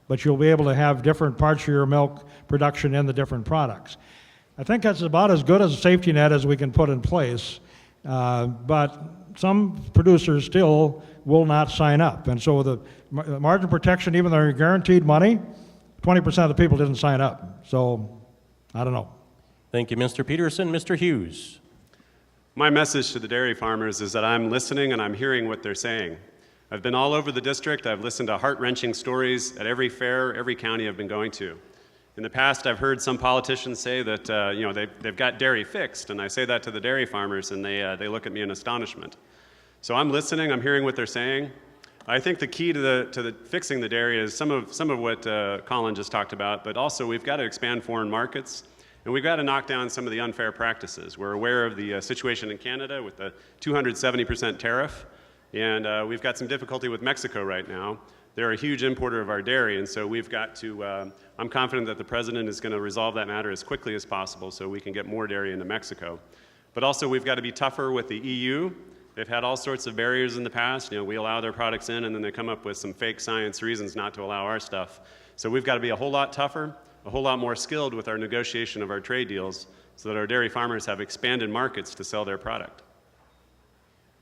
Speaker 4: but you'll be able to have different parts of your milk production in the different products. I think that's about as good as a safety net as we can put in place, but some producers still will not sign up. And so the margin protection, even though you're guaranteed money, 20% of the people didn't sign up. So I don't know.
Speaker 3: Thank you, Mr. Peterson. Mr. Hughes.
Speaker 2: My message to the dairy farmers is that I'm listening and I'm hearing what they're saying. I've been all over the district. I've listened to heart-wrenching stories at every fair, every county I've been going to. In the past, I've heard some politicians say that they've got dairy fixed, and I say that to the dairy farmers, and they look at me in astonishment. So I'm listening. I'm hearing what they're saying. I think the key to the fixing the dairy is some of what Colin just talked about, but also we've got to expand foreign markets. And we've got to knock down some of the unfair practices. We're aware of the situation in Canada with the 270% tariff, and we've got some difficulty with Mexico right now. They're a huge importer of our dairy, and so we've got to, I'm confident that the President is going to resolve that matter as quickly as possible so we can get more dairy into Mexico. But also we've got to be tougher with the EU. They've had all sorts of barriers in the past. We allow their products in, and then they come up with some fake science reasons not to allow our stuff. So we've got to be a whole lot tougher, a whole lot more skilled with our negotiation of our trade deals so that our dairy farmers have expanded markets to sell their product.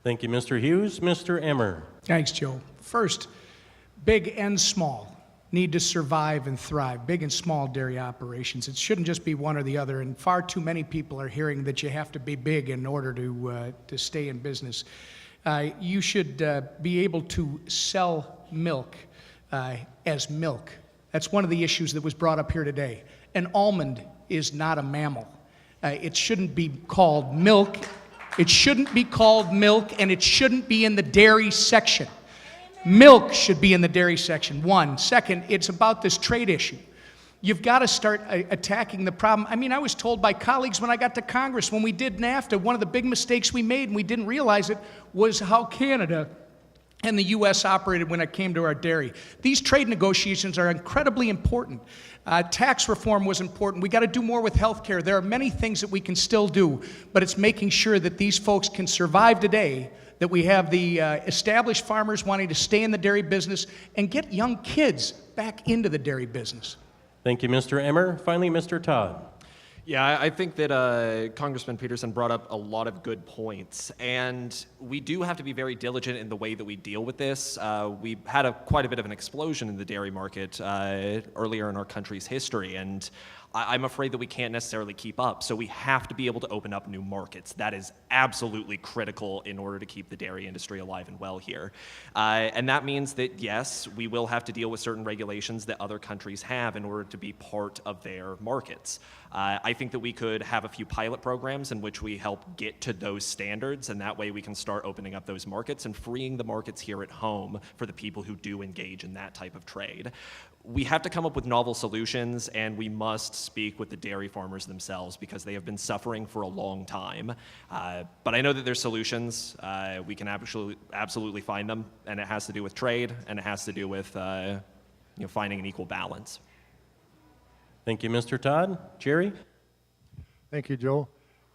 Speaker 3: Thank you, Mr. Hughes. Mr. Emmer.
Speaker 5: Thanks, Joe. First, big and small need to survive and thrive, big and small dairy operations. It shouldn't just be one or the other, and far too many people are hearing that you have to be big in order to stay in business. You should be able to sell milk as milk. That's one of the issues that was brought up here today. An almond is not a mammal. It shouldn't be called milk. It shouldn't be called milk, and it shouldn't be in the dairy section. Milk should be in the dairy section, one. Second, it's about this trade issue. You've got to start attacking the problem. I mean, I was told by colleagues when I got to Congress, when we did NAFTA, one of the big mistakes we made, and we didn't realize it, was how Canada and the U.S. operated when it came to our dairy. These trade negotiations are incredibly important. Tax reform was important. We got to do more with health care. There are many things that we can still do, but it's making sure that these folks can survive today, that we have the established farmers wanting to stay in the dairy business and get young kids back into the dairy business.
Speaker 3: Thank you, Mr. Emmer. Finally, Mr. Todd.
Speaker 6: Yeah, I think that Congressman Peterson brought up a lot of good points, and we do have to be very diligent in the way that we deal with this. We had quite a bit of an explosion in the dairy market earlier in our country's history, and I'm afraid that we can't necessarily keep up. So we have to be able to open up new markets. That is absolutely critical in order to keep the dairy industry alive and well here. And that means that, yes, we will have to deal with certain regulations that other countries have in order to be part of their markets. I think that we could have a few pilot programs in which we help get to those standards, and that way we can start opening up those markets and freeing the markets here at home for the people who do engage in that type of trade. We have to come up with novel solutions, and we must speak with the dairy farmers themselves because they have been suffering for a long time. But I know that there's solutions. We can absolutely find them, and it has to do with trade, and it has to do with finding an equal balance.
Speaker 3: Thank you, Mr. Todd. Jerry?
Speaker 7: Thank you, Joe.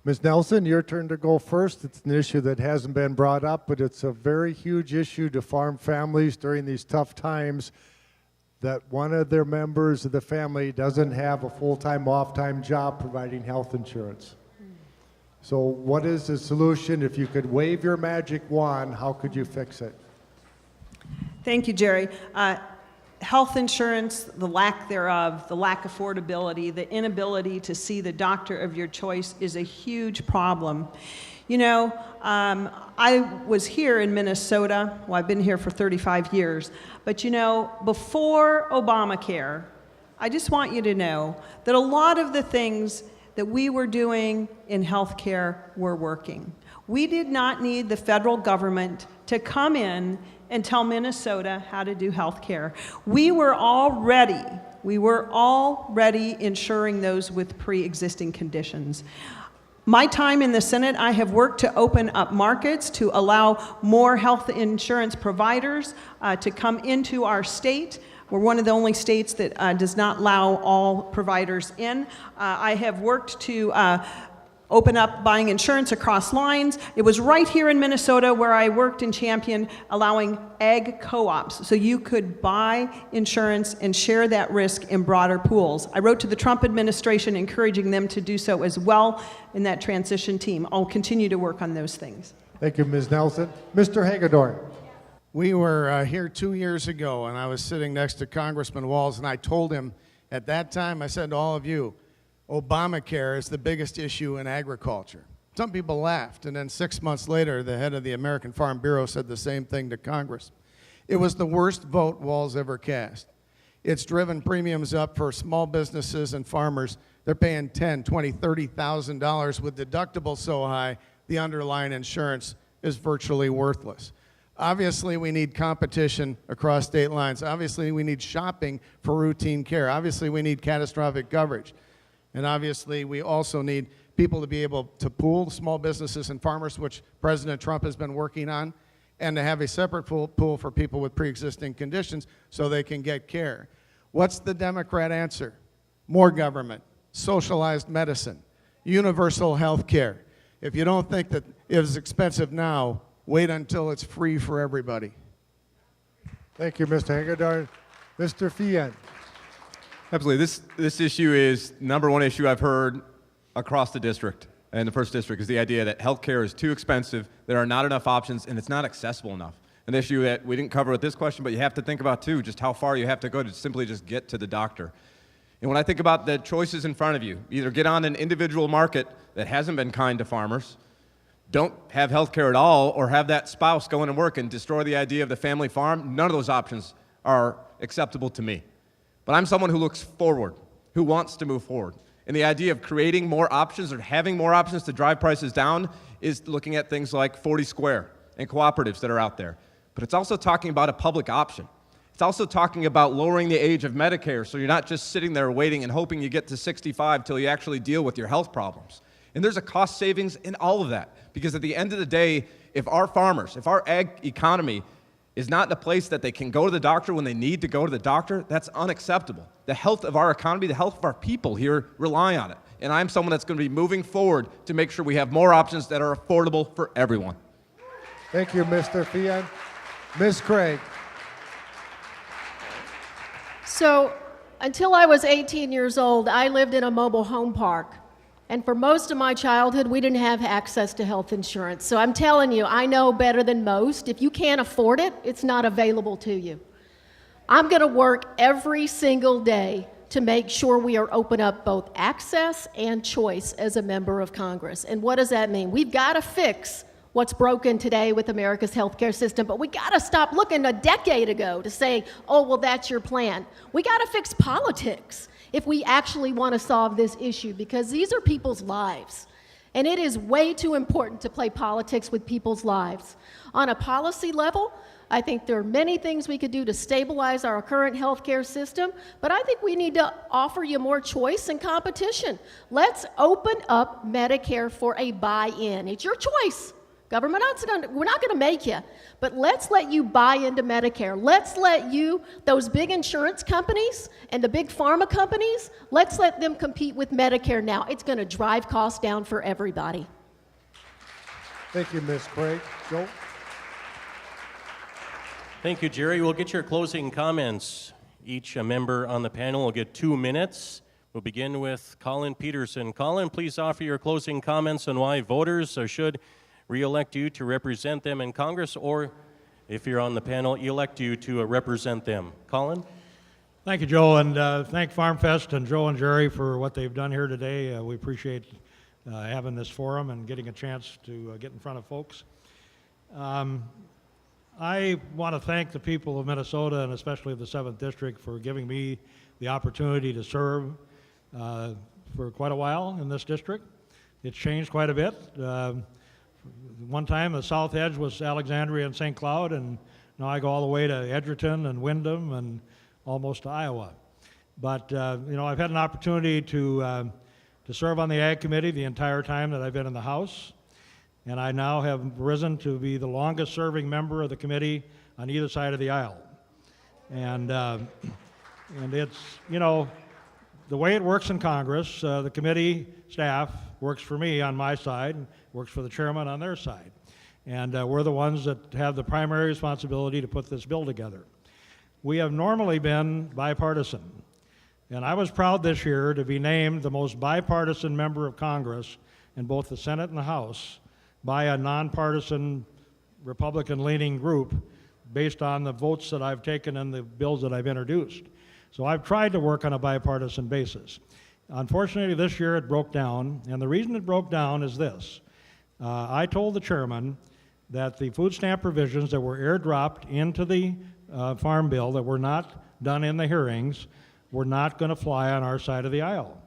Speaker 7: Ms. Nelson, your turn to go first. It's an issue that hasn't been brought up, but it's a very huge issue to farm families during these tough times, that one of their members of the family doesn't have a full-time, off-time job providing health insurance. So what is the solution? If you could wave your magic wand, how could you fix it?
Speaker 9: Thank you, Jerry. Health insurance, the lack thereof, the lack of affordability, the inability to see the doctor of your choice is a huge problem. You know, I was here in Minnesota. Well, I've been here for 35 years. But you know, before Obamacare, I just want you to know that a lot of the things that we were doing in healthcare were working. We did not need the federal government to come in and tell Minnesota how to do healthcare. We were already insuring those with pre-existing conditions. My time in the Senate, I have worked to open up markets to allow more health insurance providers to come into our state. We're one of the only states that does not allow all providers in. I have worked to open up buying insurance across lines. It was right here in Minnesota where I worked and championed allowing ag co-ops, so you could buy insurance and share that risk in broader pools. I wrote to the Trump administration encouraging them to do so as well in that transition team. I'll continue to work on those things.
Speaker 7: Thank you, Ms. Nelson. Mr. Hagedorn.
Speaker 11: We were here 2 years ago, and I was sitting next to Congressman Walz, and I told him at that time, I said to all of you, Obamacare is the biggest issue in agriculture. Some people laughed, and then 6 months later, the head of the American Farm Bureau said the same thing to Congress. It was the worst vote Walz ever cast. It's driven premiums up for small businesses and farmers. They're paying $10,000, $20,000, $30,000 with deductibles so high, the underlying insurance is virtually worthless. Obviously, we need competition across state lines. Obviously, we need shopping for routine care. Obviously, we need catastrophic coverage. And obviously, we also need people to be able to pool small businesses and farmers, which President Trump has been working on, and to have a separate pool for people with pre-existing conditions so they can get care. What's the Democrat answer? More government, socialized medicine, universal health care. If you don't think that it is expensive now, wait until it's free for everybody.
Speaker 7: Thank you, Mr. Hagedorn. Mr. Fian.
Speaker 10: Absolutely. This issue is number one issue I've heard across the district, and the first district, is the idea that health care is too expensive, there are not enough options, and it's not accessible enough. An issue that we didn't cover with this question, but you have to think about too, just how far you have to go to simply just get to the doctor. And when I think about the choices in front of you, either get on an individual market that hasn't been kind to farmers, don't have health care at all, or have that spouse go in and work and destroy the idea of the family farm. None of those options are acceptable to me. But I'm someone who looks forward, who wants to move forward. And the idea of creating more options or having more options to drive prices down is looking at things like 40 Square and cooperatives that are out there. But it's also talking about a public option. It's also talking about lowering the age of Medicare so you're not just sitting there waiting and hoping you get to 65 till you actually deal with your health problems. And there's a cost savings in all of that, because at the end of the day, if our farmers, if our ag economy is not in a place that they can go to the doctor when they need to go to the doctor, that's unacceptable. The health of our economy, the health of our people here rely on it. And I'm someone that's going to be moving forward to make sure we have more options that are affordable for everyone.
Speaker 7: Thank you, Mr. Fian. Ms. Craig.
Speaker 8: So, until I was 18 years old, I lived in a mobile home park. And for most of my childhood, we didn't have access to health insurance. So I'm telling you, I know better than most. If you can't afford it, it's not available to you. I'm going to work every single day to make sure we are open up both access and choice as a member of Congress. And what does that mean? We've got to fix what's broken today with America's healthcare system, but we got to stop looking a decade ago to say, oh, well, that's your plan. We got to fix politics if we actually want to solve this issue, because these are people's lives. And it is way too important to play politics with people's lives. On a policy level, I think there are many things we could do to stabilize our current healthcare system, but I think we need to offer you more choice and competition. Let's open up Medicare for a buy-in. It's your choice. Government, we're not going to make you, but let's let you buy into Medicare. Let's let you, those big insurance companies and the big pharma companies, let's let them compete with Medicare now. It's going to drive costs down for everybody.
Speaker 7: Thank you, Ms. Craig. Joe?
Speaker 3: Thank you, Jerry. We'll get your closing comments. Each member on the panel will get 2 minutes. We'll begin with Colin Peterson. Colin, please offer your closing comments on why voters should re-elect you to represent them in Congress, or if you're on the panel, elect you to represent them. Colin?
Speaker 4: Thank you, Joe, and thank Farmfest and Joe and Jerry for what they've done here today. We appreciate having this forum and getting a chance to get in front of folks. I want to thank the people of Minnesota, and especially the 7th District, for giving me the opportunity to serve for quite a while in this district. It's changed quite a bit. One time the south edge was Alexandria and St. Cloud, and now I go all the way to Edgerton and Windham and almost to Iowa. But I've had an opportunity to serve on the Ag Committee the entire time that I've been in the House, and I now have risen to be the longest serving member of the committee on either side of the aisle. And it's, the way it works in Congress, the committee staff works for me on my side, and works for the chairman on their side. And we're the ones that have the primary responsibility to put this bill together. We have normally been bipartisan. And I was proud this year to be named the most bipartisan member of Congress in both the Senate and the House by a nonpartisan Republican-leaning group based on the votes that I've taken and the bills that I've introduced. So I've tried to work on a bipartisan basis. Unfortunately, this year it broke down, and the reason it broke down is this. I told the chairman that the food stamp provisions that were airdropped into the farm bill that were not done in the hearings were not going to fly on our side of the aisle.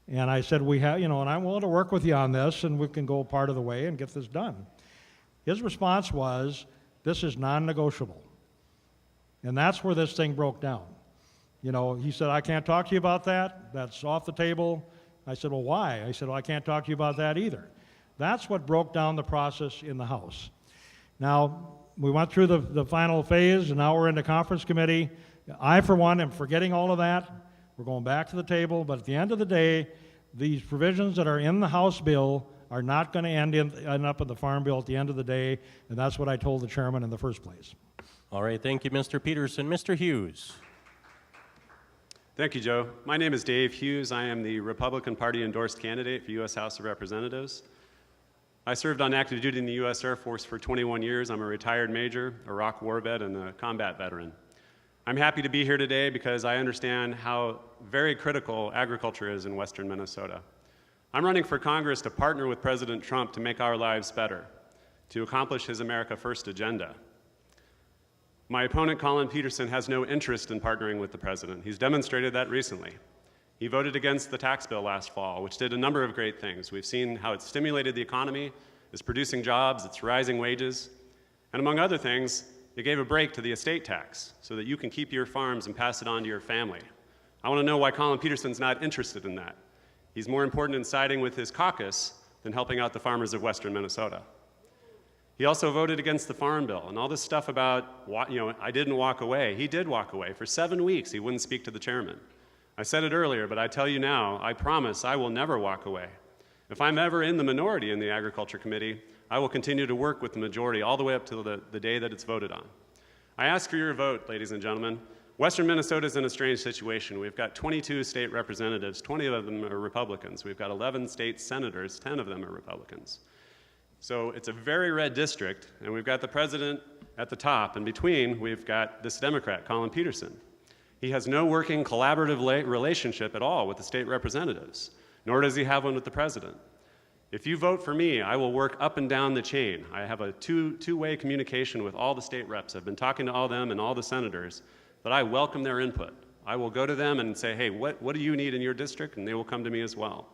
Speaker 4: And I said, and I'm willing to work with you on this, and we can go part of the way and get this done. His response was, this is non-negotiable. And that's where this thing broke down. He said, I can't talk to you about that. That's off the table. I said, well, why? I said, well, I can't talk to you about that either. That's what broke down the process in the House. Now, we went through the final phase, and now we're in the conference committee. I, for one, am forgetting all of that. We're going back to the table, but at the end of the day, these provisions that are in the House bill are not going to end up in the Farm Bill at the end of the day, and that's what I told the chairman in the first place.
Speaker 3: All right, thank you, Mr. Peterson. Mr. Hughes.
Speaker 2: Thank you, Joe. My name is Dave Hughes. I am the Republican Party endorsed candidate for U.S. House of Representatives. I served on active duty in the U.S. Air Force for 21 years. I'm a retired major, Iraq war vet, and a combat veteran. I'm happy to be here today because I understand how very critical agriculture is in western Minnesota. I'm running for Congress to partner with President Trump to make our lives better, to accomplish his America First agenda. My opponent, Colin Peterson, has no interest in partnering with the president. He's demonstrated that recently. He voted against the tax bill last fall, which did a number of great things. We've seen how it's stimulated the economy, it's producing jobs, it's rising wages, and among other things, it gave a break to the estate tax so that you can keep your farms and pass it on to your family. I want to know why Colin Peterson's not interested in that. He's more important in siding with his caucus than helping out the farmers of western Minnesota. He also voted against the Farm Bill and all this stuff about, I didn't walk away. He did walk away. For 7 weeks, he wouldn't speak to the chairman. I said it earlier, but I tell you now, I promise I will never walk away. If I'm ever in the minority in the Agriculture Committee, I will continue to work with the majority all the way up to the day that it's voted on. I ask for your vote, ladies and gentlemen. Western Minnesota is in a strange situation. We've got 22 state representatives, 20 of them are Republicans. We've got 11 state senators, 10 of them are Republicans. So it's a very red district, and we've got the president at the top, and between we've got this Democrat, Colin Peterson. He has no working collaborative relationship at all with the state representatives, nor does he have one with the president. If you vote for me, I will work up and down the chain. I have a two-way communication with all the state reps. I've been talking to all them and all the senators, but I welcome their input. I will go to them and say, hey, what do you need in your district? And they will come to me as well.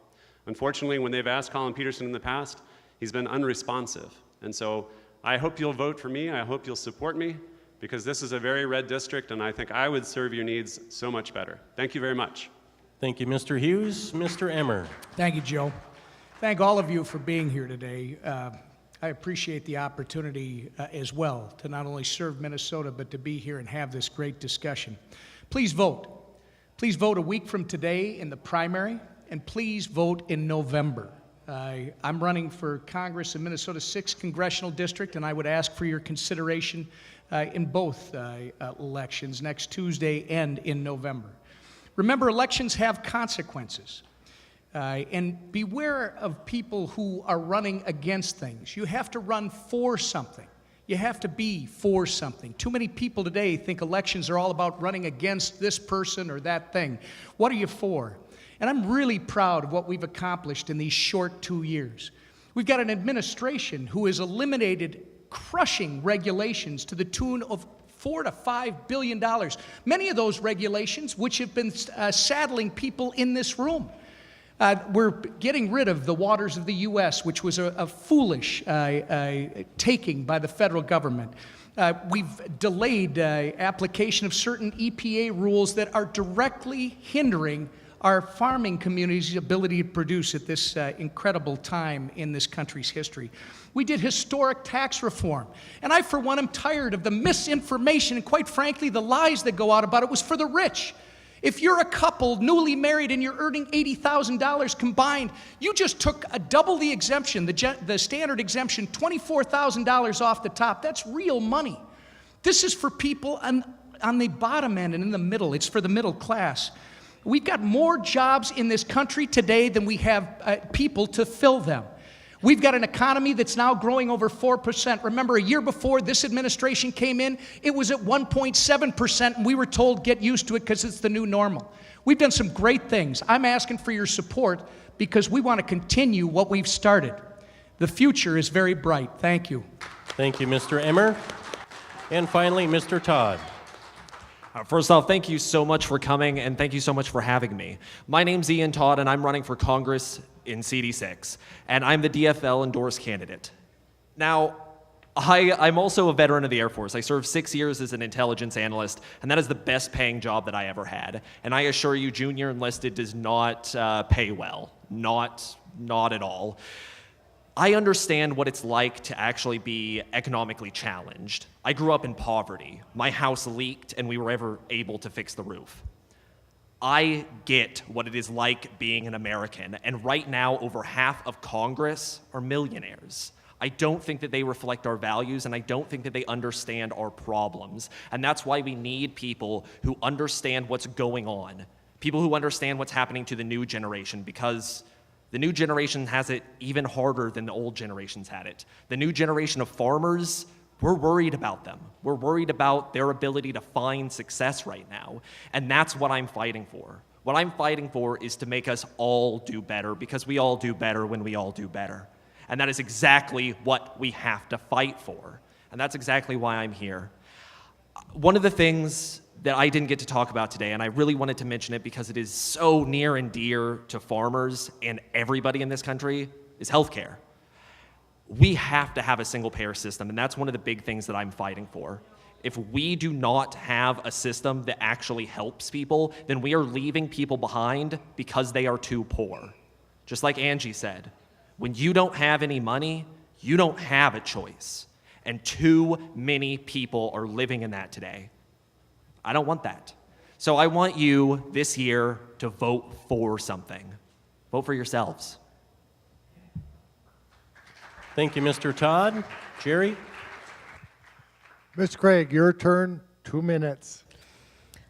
Speaker 2: Unfortunately, when they've asked Colin Peterson in the past, he's been unresponsive. And so I hope you'll vote for me. I hope you'll support me, because this is a very red district, and I think I would serve your needs so much better. Thank you very much.
Speaker 3: Thank you, Mr. Hughes. Mr. Emmer.
Speaker 5: Thank you, Joe. Thank all of you for being here today. I appreciate the opportunity as well to not only serve Minnesota, but to be here and have this great discussion. Please vote. Please vote a week from today in the primary, and please vote in November. I'm running for Congress in Minnesota's 6th Congressional District, and I would ask for your consideration in both elections next Tuesday and in November. Remember, elections have consequences. And beware of people who are running against things. You have to run for something. You have to be for something. Too many people today think elections are all about running against this person or that thing. What are you for? And I'm really proud of what we've accomplished in these short 2 years. We've got an administration who has eliminated crushing regulations to the tune of $4 to $5 billion. Many of those regulations which have been saddling people in this room. We're getting rid of the waters of the U.S., which was a foolish taking by the federal government. We've delayed application of certain EPA rules that are directly hindering our farming community's ability to produce at this incredible time in this country's history. We did historic tax reform. And I, for one, am tired of the misinformation and, quite frankly, the lies that go out about it was for the rich. If you're a couple newly married and you're earning $80,000 combined, you just took double the exemption, the standard exemption, $24,000 off the top. That's real money. This is for people on the bottom end and in the middle. It's for the middle class. We've got more jobs in this country today than we have people to fill them. We've got an economy that's now growing over 4%. Remember, a year before this administration came in, it was at 1.7%, and we were told, get used to it because it's the new normal. We've done some great things. I'm asking for your support because we want to continue what we've started. The future is very bright. Thank you.
Speaker 3: Thank you, Mr. Emmer. And finally, Mr. Todd.
Speaker 6: First off, thank you so much for coming, and thank you so much for having me. My name's Ian Todd, and I'm running for Congress in CD6, and I'm the DFL endorsed candidate. Now, I'm also a veteran of the Air Force. I served 6 years as an intelligence analyst, and that is the best paying job that I ever had. And I assure you, junior enlisted does not pay well. Not at all. I understand what it's like to actually be economically challenged. I grew up in poverty. My house leaked, and we were ever able to fix the roof. I get what it is like being an American, and right now, over half of Congress are millionaires. I don't think that they reflect our values, and I don't think that they understand our problems. And that's why we need people who understand what's going on, people who understand what's happening to the new generation, because the new generation has it even harder than the old generations had it. The new generation of farmers, we're worried about them. We're worried about their ability to find success right now. And that's what I'm fighting for. What I'm fighting for is to make us all do better, because we all do better when we all do better. And that is exactly what we have to fight for. And that's exactly why I'm here. One of the things that I didn't get to talk about today, and I really wanted to mention it because it is so near and dear to farmers and everybody in this country, is healthcare. We have to have a single-payer system, and that's one of the big things that I'm fighting for. If we do not have a system that actually helps people, then we are leaving people behind because they are too poor. Just like Angie said, when you don't have any money, you don't have a choice. And too many people are living in that today. I don't want that. So I want you this year to vote for something. Vote for yourselves.
Speaker 3: Thank you, Mr. Todd. Jerry?
Speaker 7: Ms. Craig, your turn, 2 minutes.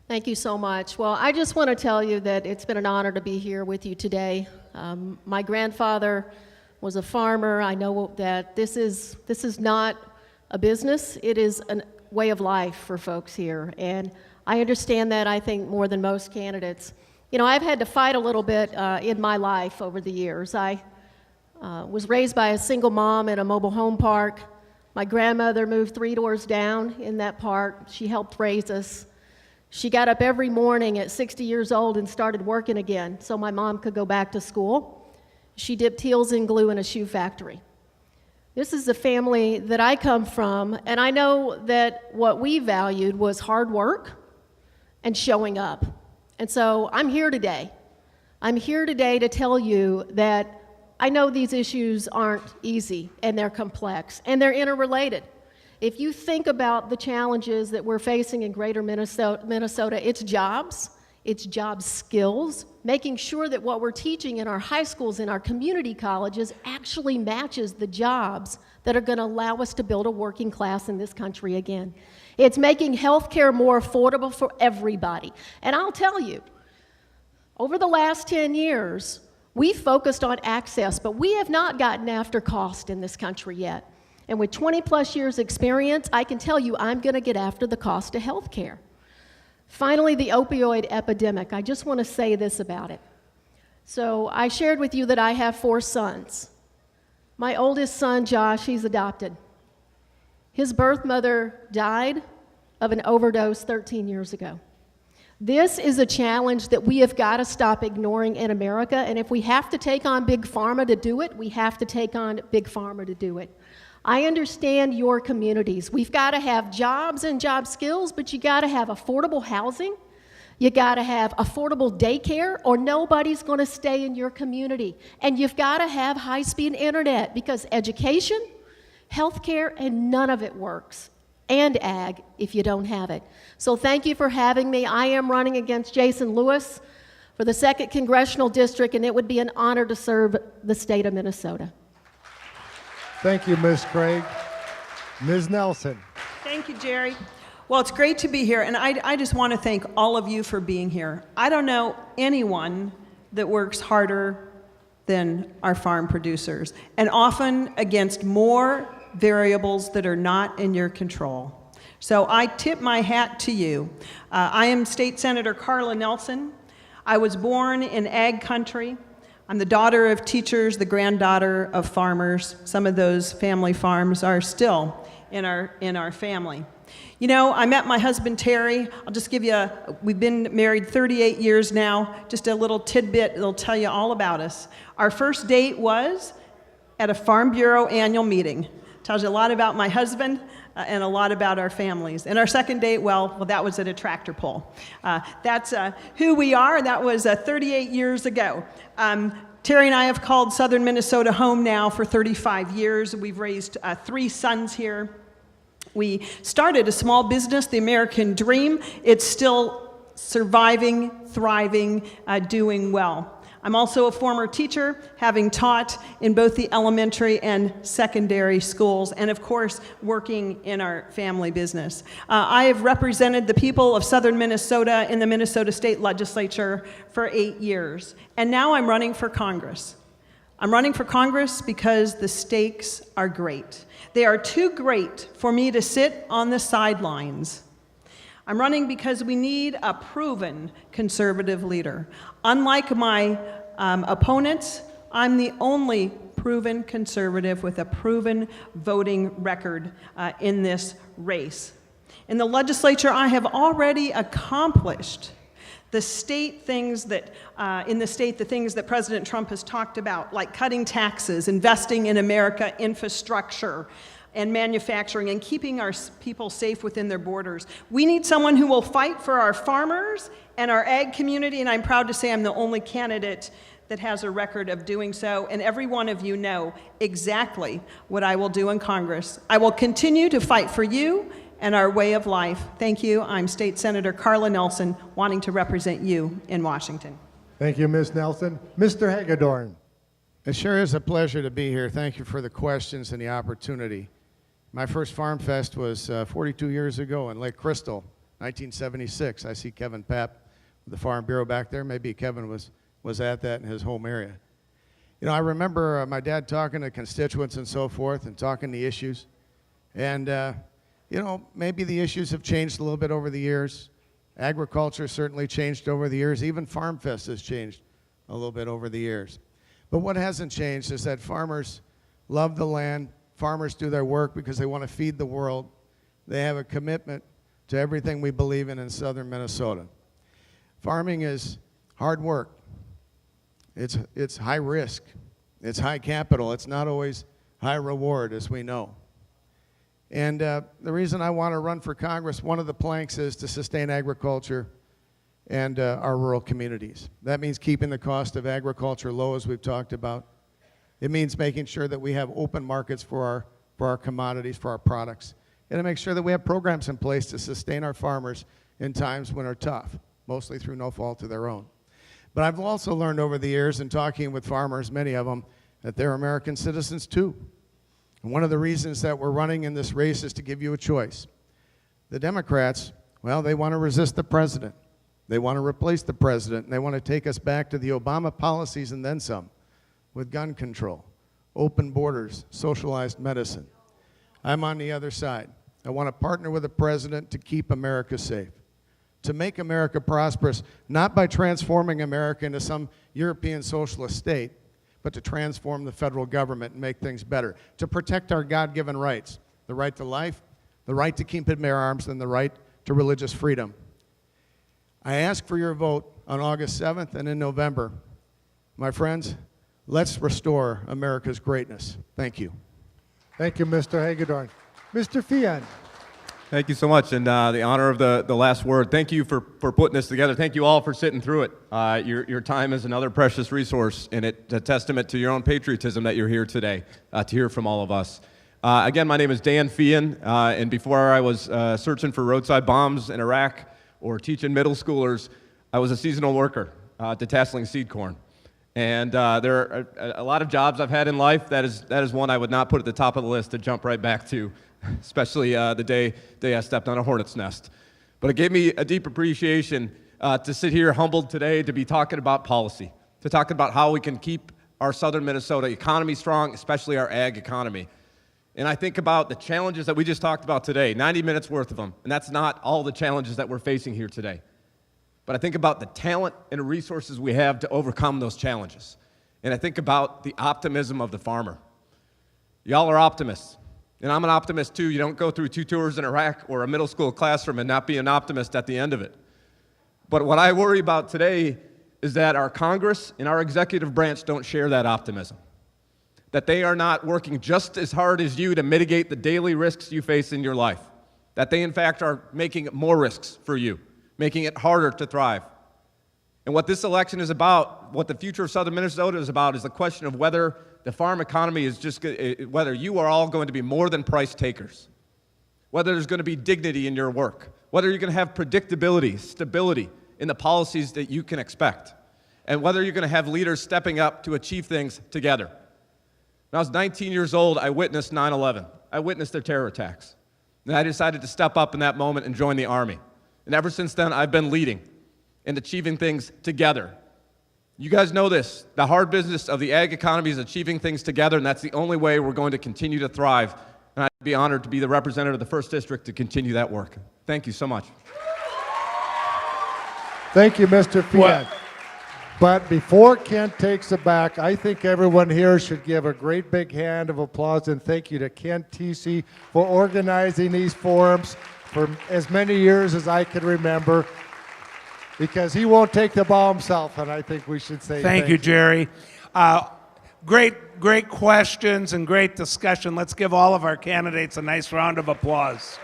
Speaker 8: Thank you so much. Well, I just want to tell you that it's been an honor to be here with you today. My grandfather was a farmer. I know that this is not a business. It is a way of life for folks here. And I understand that, I think, more than most candidates. You know, I've had to fight a little bit in my life over the years. I was raised by a single mom at a mobile home park. My grandmother moved 3 doors down in that park. She helped raise us. She got up every morning at 60 years old and started working again so my mom could go back to school. She dipped heels in glue in a shoe factory. This is the family that I come from, and I know that what we valued was hard work and showing up. And so I'm here today. I'm here today to tell you that I know these issues aren't easy, and they're complex, and they're interrelated. If you think about the challenges that we're facing in greater Minnesota, it's jobs, it's job skills, making sure that what we're teaching in our high schools and our community colleges actually matches the jobs that are going to allow us to build a working class in this country again. It's making health care more affordable for everybody. And I'll tell you, Over the last 10 years, we focused on access, but we have not gotten after cost in this country yet. And with 20 plus years experience, I can tell you I'm going to get after the cost of health care. Finally, the opioid epidemic. I just want to say this about it. So I shared with you that I have 4 sons. My oldest son, Josh, he's adopted. His birth mother died of an overdose 13 years ago. This is a challenge that we have got to stop ignoring in America, and if we have to take on Big Pharma to do it, we have to take on Big Pharma to do it. I understand your communities. We've got to have jobs and job skills, but you got to have affordable housing. You got to have affordable daycare, or nobody's going to stay in your community. And you've got to have high-speed internet, because education, healthcare, and none of it works. And ag if you don't have it. So thank you for having me. I am running against Jason Lewis for the 2nd Congressional District, and it would be an honor to serve the state of Minnesota.
Speaker 7: Thank you, Ms. Craig. Ms. Nelson.
Speaker 9: Thank you, Jerry. Well, it's great to be here, and I just want to thank all of you for being here. I don't know anyone that works harder than our farm producers, and often against more variables that are not in your control. So I tip my hat to you. I am State Senator Carla Nelson. I was born in ag country. I'm the daughter of teachers, the granddaughter of farmers. Some of those family farms are still in our family. You know, I met my husband Terry. I'll just give you we've been married 38 years now. Just a little tidbit that'll tell you all about us. Our first date was at a Farm Bureau annual meeting. Tells you a lot about my husband and a lot about our families. And our second date, well, that was at a tractor pull. That's who we are. That was 38 years ago. Terry and I have called Southern Minnesota home now for 35 years. We've raised 3 sons here. We started a small business, the American Dream. It's still surviving, thriving, doing well. I'm also a former teacher, having taught in both the elementary and secondary schools, and of course, working in our family business. I have represented the people of Southern Minnesota in the Minnesota State Legislature for 8 years, and now I'm running for Congress. I'm running for Congress because the stakes are great. They are too great for me to sit on the sidelines. I'm running because we need a proven conservative leader. Unlike my opponents, I'm the only proven conservative with a proven voting record in this race. In the legislature, I have already accomplished the state things that, the things that President Trump has talked about, like cutting taxes, investing in America infrastructure, and manufacturing, and keeping our people safe within their borders. We need someone who will fight for our farmers and our ag community, and I'm proud to say I'm the only candidate that has a record of doing so, and every one of you know exactly what I will do in Congress. I will continue to fight for you and our way of life. Thank you. I'm State Senator Carla Nelson, wanting to represent you in Washington.
Speaker 7: Thank you, Ms. Nelson. Mr. Hagedorn.
Speaker 11: It sure is a pleasure to be here. Thank you for the questions and the opportunity. My first Farmfest was 42 years ago in Lake Crystal, 1976. I see Kevin Papp with the Farm Bureau back there. Maybe Kevin was at that in his home area. You know, I remember my dad talking to constituents and so forth and talking the issues. And, you know, maybe the issues have changed a little bit over the years. Agriculture certainly changed over the years. Even Farmfest has changed a little bit over the years. But what hasn't changed is that farmers love the land. Farmers do their work because they want to feed the world. They have a commitment to everything we believe in southern Minnesota. Farming is hard work. It's high risk. It's high capital. It's not always high reward, as we know. And the reason I want to run for Congress, one of the planks is to sustain agriculture and our rural communities. That means keeping the cost of agriculture low, as we've talked about. It means making sure that we have open markets for our commodities, for our products, and to make sure that we have programs in place to sustain our farmers in times when are tough, mostly through no fault of their own. But I've also learned over the years in talking with farmers, many of them, that they're American citizens too. And one of the reasons that we're running in this race is to give you a choice. The Democrats, well, they want to resist the president. They want to replace the president, and they want to take us back to the Obama policies and then some, with gun control, open borders, socialized medicine. I'm on the other side. I want to partner with the president to keep America safe, to make America prosperous, not by transforming America into some European socialist state, but to transform the federal government and make things better, to protect our God-given rights, the right to life, the right to keep and bear arms, and the right to religious freedom. I ask for your vote on August 7th and in November. My friends, let's restore America's greatness. Thank you.
Speaker 7: Thank you, Mr. Hagedorn. Mr. Fian.
Speaker 10: Thank you so much, and the honor of the last word. Thank you for putting this together. Thank you all for sitting through it. Your time is another precious resource, and it's a testament to your own patriotism that you're here today to hear from all of us. Again, my name is Dan Fian, and before I was searching for roadside bombs in Iraq or teaching middle schoolers, I was a seasonal worker detasseling seed corn. And there are a lot of jobs I've had in life. That is one I would not put at the top of the list to jump right back to, especially the day I stepped on a hornet's nest. But it gave me a deep appreciation to sit here humbled today to be talking about policy, to talk about how we can keep our southern Minnesota economy strong, especially our ag economy. And I think about the challenges that we just talked about today, 90 minutes worth of them, and that's not all the challenges that we're facing here today. But I think about the talent and resources we have to overcome those challenges. And I think about the optimism of the farmer. Y'all are optimists, and I'm an optimist too. You don't go through 2 tours in Iraq or a middle school classroom and not be an optimist at the end of it. But what I worry about today is that our Congress and our executive branch don't share that optimism. That they are not working just as hard as you to mitigate the daily risks you face in your life. That they, in fact, are making more risks for you, making it harder to thrive. And what this election is about, what the future of southern Minnesota is about, is the question of whether the farm economy is just, whether you are all going to be more than price takers, whether there's going to be dignity in your work, whether you're going to have predictability, stability in the policies that you can expect, and whether you're going to have leaders stepping up to achieve things together. When I was 19 years old, I witnessed 9/11. I witnessed their terror attacks. And I decided to step up in that moment and join the Army. And ever since then, I've been leading and achieving things together. You guys know this. The hard business of the ag economy is achieving things together, and that's the only way we're going to continue to thrive. And I'd be honored to be the representative of the 1st District to continue that work. Thank you so much.
Speaker 7: Thank you, Mr. Fian. But before Kent takes it back, I think everyone here should give a great big hand of applause and thank you to Kent Teesey for organizing these forums for as many years as I can remember, because he won't take the ball himself, and I think we should say
Speaker 1: thank you, Jerry. Great questions and great discussion. Let's give all of our candidates a nice round of applause.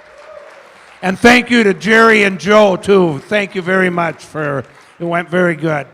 Speaker 1: And thank you to Jerry and Joe, too. Thank you very much it went very good.